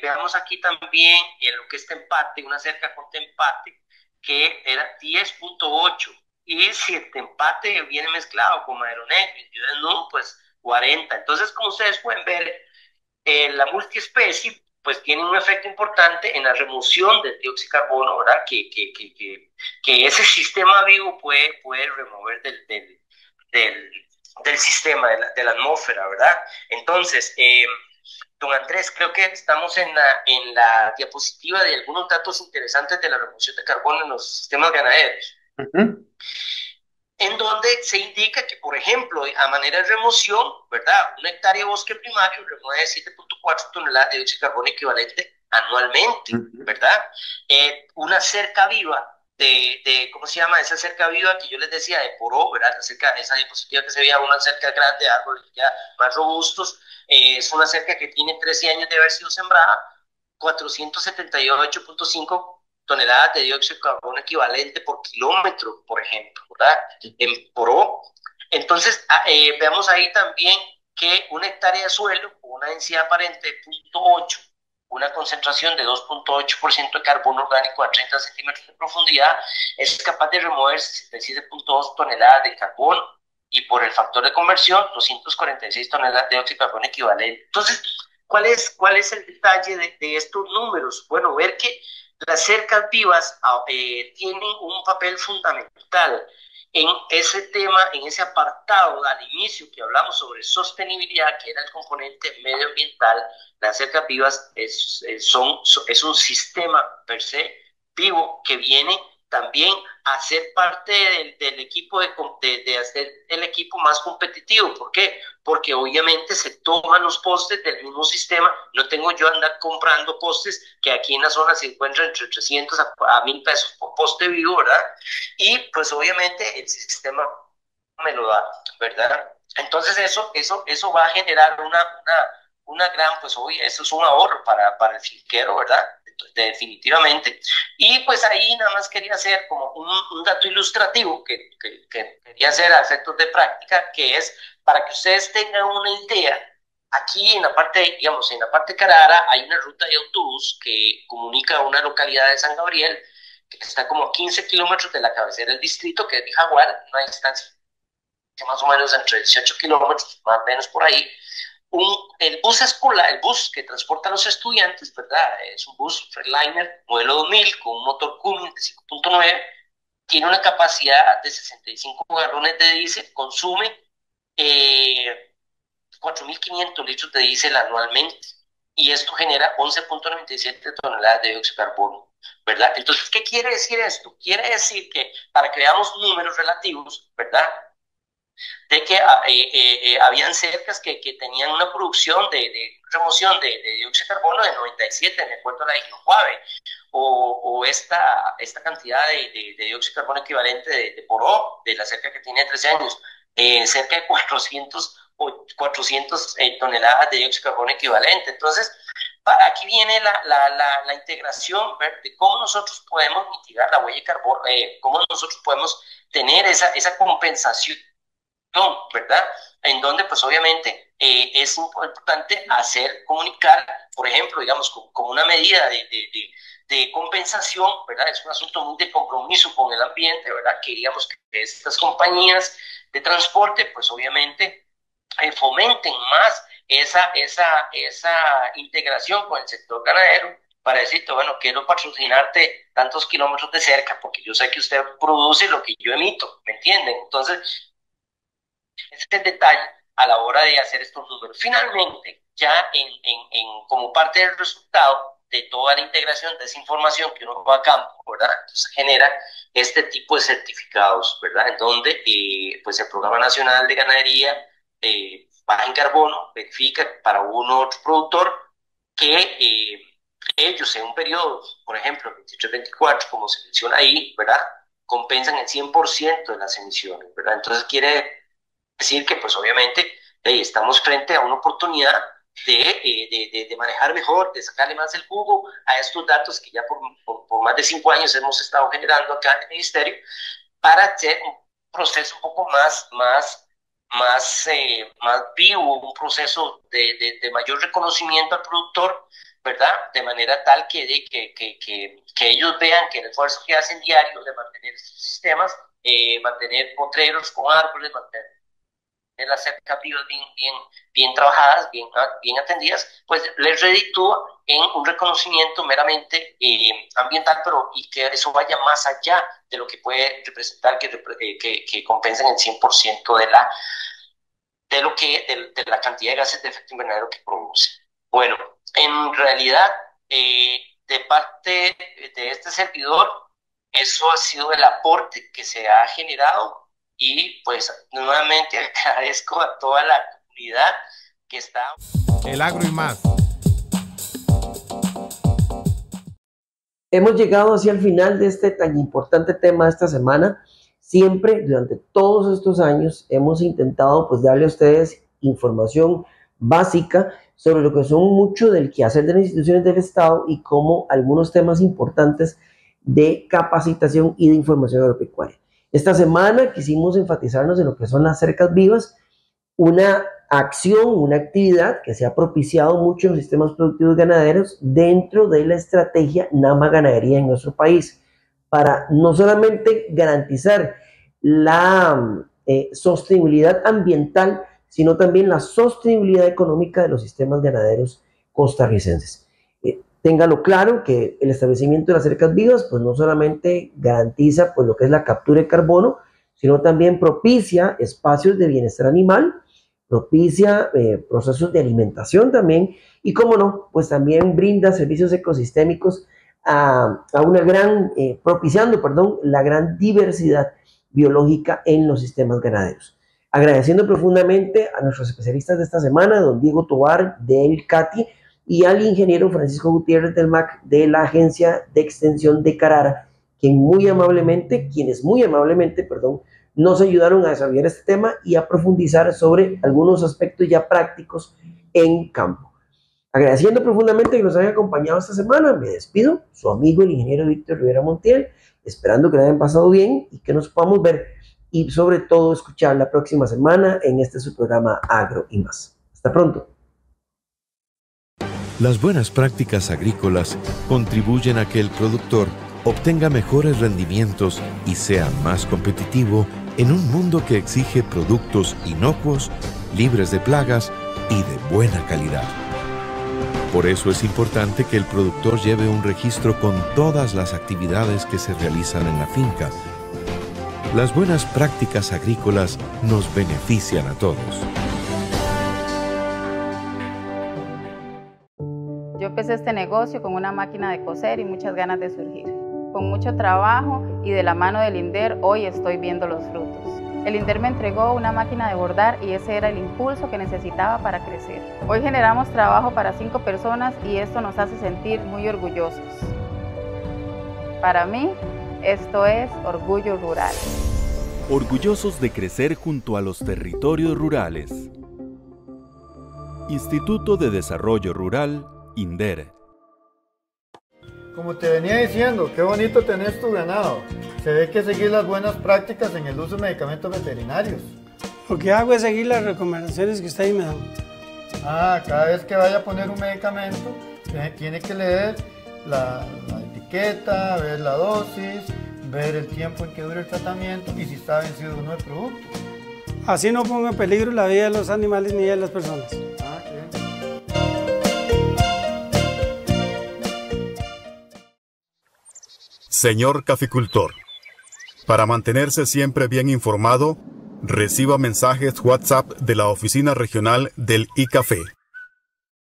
[SPEAKER 17] veamos aquí también en lo que es Tempate, una cerca con Tempate, que era 10.8, y si el Tempate viene mezclado con madero negro y el NUM, pues 40. Entonces, como ustedes pueden ver, la multiespecie pues tiene un efecto importante en la remoción del dióxido de carbono, ¿verdad? Que ese sistema vivo puede remover del sistema, de la atmósfera, ¿verdad? Entonces, don Andrés, creo que estamos en la diapositiva de algunos datos interesantes de la remoción de carbono en los sistemas ganaderos. En donde se indica que, por ejemplo, a manera de remoción, ¿verdad? Una hectárea de bosque primario remueve 7.4 toneladas de dióxido de carbono equivalente anualmente, ¿verdad? Una cerca viva ¿cómo se llama? Esa cerca viva que yo les decía de Poró, ¿verdad? Esa diapositiva que se veía, una cerca grande, árboles ya más robustos, es una cerca que tiene 13 años de haber sido sembrada, 478.5 toneladas de dióxido de carbono equivalente por kilómetro, por ejemplo, ¿verdad? En Poró. Entonces, veamos ahí también que una hectárea de suelo con una densidad aparente de 0.8, una concentración de 2.8% de carbono orgánico a 30 centímetros de profundidad, es capaz de remover 67.2 toneladas de carbono, y por el factor de conversión, 246 toneladas de dióxido de carbono equivalente. Entonces, ¿cuál es el detalle de estos números? Bueno, ver que las cercas vivas tienen un papel fundamental en ese tema, en ese apartado al inicio que hablamos sobre sostenibilidad, que era el componente medioambiental. Las cercas vivas es un sistema per se vivo que viene también a ser parte del equipo de hacer el equipo más competitivo. ¿Por qué? Porque obviamente se toman los postes del mismo sistema. No tengo yo andar comprando postes que aquí en la zona se encuentran entre 300 a 1.000 pesos por poste vivo, ¿verdad? Y pues obviamente el sistema me lo da, ¿verdad? Entonces eso va a generar una gran, pues hoy eso es un ahorro para el finquero, ¿verdad? Definitivamente. Y pues ahí nada más quería hacer como un dato ilustrativo que quería hacer a efectos de práctica, que es para que ustedes tengan una idea. Aquí en la parte, digamos, en la parte Carara hay una ruta de autobús que comunica a una localidad de San Gabriel, que está como a 15 kilómetros de la cabecera del distrito, que es de Jaguar, una distancia que más o menos entre 18 kilómetros, más o menos por ahí. El bus escolar, el bus que transporta a los estudiantes, ¿verdad? Es un bus Freightliner modelo 2000 con un motor Cummins de 5.9, tiene una capacidad de 65 galones de diésel, consume 4.500 litros de diésel anualmente, y esto genera 11.97 toneladas de dióxido de carbono, ¿verdad? Entonces, ¿qué quiere decir esto? Quiere decir que, para que veamos números relativos, ¿verdad?, de que habían cercas que tenían una producción de remoción de dióxido de carbono de 97, en el puerto de la Isla o esta cantidad de dióxido de carbono equivalente de Poró, de la cerca que tiene 13 años, cerca de 400 toneladas de dióxido de carbono equivalente. Entonces, aquí viene la integración, ¿ver?, de cómo nosotros podemos mitigar la huella de carbono, cómo nosotros podemos tener esa compensación, ¿verdad? En donde pues obviamente es importante comunicar, por ejemplo, digamos, como una medida de compensación, ¿verdad? Es un asunto muy de compromiso con el ambiente, ¿verdad? Que digamos que estas compañías de transporte pues obviamente fomenten más esa integración con el sector ganadero, para decirte, bueno, quiero patrocinarte tantos kilómetros de cerca, porque yo sé que usted produce lo que yo emito, ¿me entienden? Entonces, ese es el detalle a la hora de hacer estos números. Finalmente, ya como parte del resultado de toda la integración de esa información que uno va a campo, ¿verdad? Entonces genera este tipo de certificados, ¿verdad? En donde pues el Programa Nacional de Ganadería baja en carbono, verifica para uno u otro productor que ellos en un periodo, por ejemplo, 23-24, como se menciona ahí, ¿verdad?, compensan el 100% de las emisiones, ¿verdad? Entonces quiere decir que, pues obviamente, estamos frente a una oportunidad de manejar mejor, de sacarle más el jugo a estos datos que ya por más de 5 años hemos estado generando acá en el Ministerio, para hacer un proceso un poco más vivo, un proceso de mayor reconocimiento al productor, ¿verdad? De manera tal que ellos vean que el esfuerzo que hacen diario de mantener estos sistemas, mantener potreros con árboles, mantener las cercas vivas bien trabajadas, bien atendidas, pues les reditúa en un reconocimiento meramente ambiental, pero y que eso vaya más allá de lo que puede representar que compensen el 100% de la cantidad de gases de efecto invernadero que produce. Bueno, en realidad, de parte de este servidor, eso ha sido el aporte que se ha generado. Y pues nuevamente agradezco a toda la comunidad que está.
[SPEAKER 6] El Agro y Más.
[SPEAKER 7] Hemos llegado hacia el final de este tan importante tema de esta semana. Siempre, durante todos estos años, hemos intentado pues darle a ustedes información básica sobre lo que son mucho del quehacer de las instituciones del Estado y como algunos temas importantes de capacitación y de información agropecuaria. Esta semana quisimos enfatizarnos en lo que son las cercas vivas, una acción, una actividad que se ha propiciado mucho en los sistemas productivos ganaderos dentro de la estrategia NAMA Ganadería en nuestro país, para no solamente garantizar la sostenibilidad ambiental, sino también la sostenibilidad económica de los sistemas ganaderos costarricenses. Téngalo claro que el establecimiento de las cercas vivas pues no solamente garantiza pues lo que es la captura de carbono, sino también propicia espacios de bienestar animal, propicia procesos de alimentación también y como no, pues también brinda servicios ecosistémicos propiciando la gran diversidad biológica en los sistemas ganaderos. Agradeciendo profundamente a nuestros especialistas de esta semana, don Diego Tovar del CATI, y al ingeniero Francisco Gutiérrez del MAC de la Agencia de Extensión de Carara, quienes muy amablemente, nos ayudaron a desarrollar este tema y a profundizar sobre algunos aspectos ya prácticos en campo. Agradeciendo profundamente que nos hayan acompañado esta semana, me despido, su amigo el ingeniero Víctor Rivera Montiel, esperando que lo hayan pasado bien y que nos podamos ver y sobre todo escuchar la próxima semana en este su programa Agro y Más. Hasta pronto.
[SPEAKER 3] Las buenas prácticas agrícolas contribuyen a que el productor obtenga mejores rendimientos y sea más competitivo en un mundo que exige productos inocuos, libres de plagas y de buena calidad. Por eso es importante que el productor lleve un registro con todas las actividades que se realizan en la finca. Las buenas prácticas agrícolas nos benefician a todos.
[SPEAKER 4] Yo empecé este negocio con una máquina de coser y muchas ganas de surgir. Con mucho trabajo y de la mano del INDER, hoy estoy viendo los frutos. El INDER me entregó una máquina de bordar y ese era el impulso que necesitaba para crecer. Hoy generamos trabajo para 5 personas y esto nos hace sentir muy orgullosos. Para mí, esto es Orgullo Rural.
[SPEAKER 5] Orgullosos de crecer junto a los territorios rurales. Instituto de Desarrollo Rural, INDER.
[SPEAKER 19] Como te venía diciendo, qué bonito tenés tu ganado. Se ve que seguir las buenas prácticas en el uso de medicamentos veterinarios.
[SPEAKER 20] Lo que hago es seguir las recomendaciones que usted ahí me da.
[SPEAKER 19] Cada vez que vaya a poner un medicamento, tiene que leer la etiqueta, ver la dosis, ver el tiempo en que dura el tratamiento y si está vencido uno de producto.
[SPEAKER 20] Así no pongo en peligro la vida de los animales ni de las personas.
[SPEAKER 2] Señor caficultor, para mantenerse siempre bien informado, reciba mensajes WhatsApp de la oficina regional del ICAFE.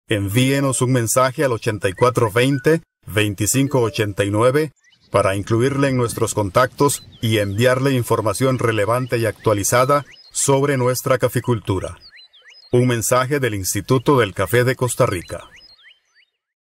[SPEAKER 2] Envíenos un mensaje al 8420-2589 para incluirle en nuestros contactos y enviarle información relevante y actualizada sobre nuestra caficultura. Un mensaje del Instituto del Café de Costa Rica.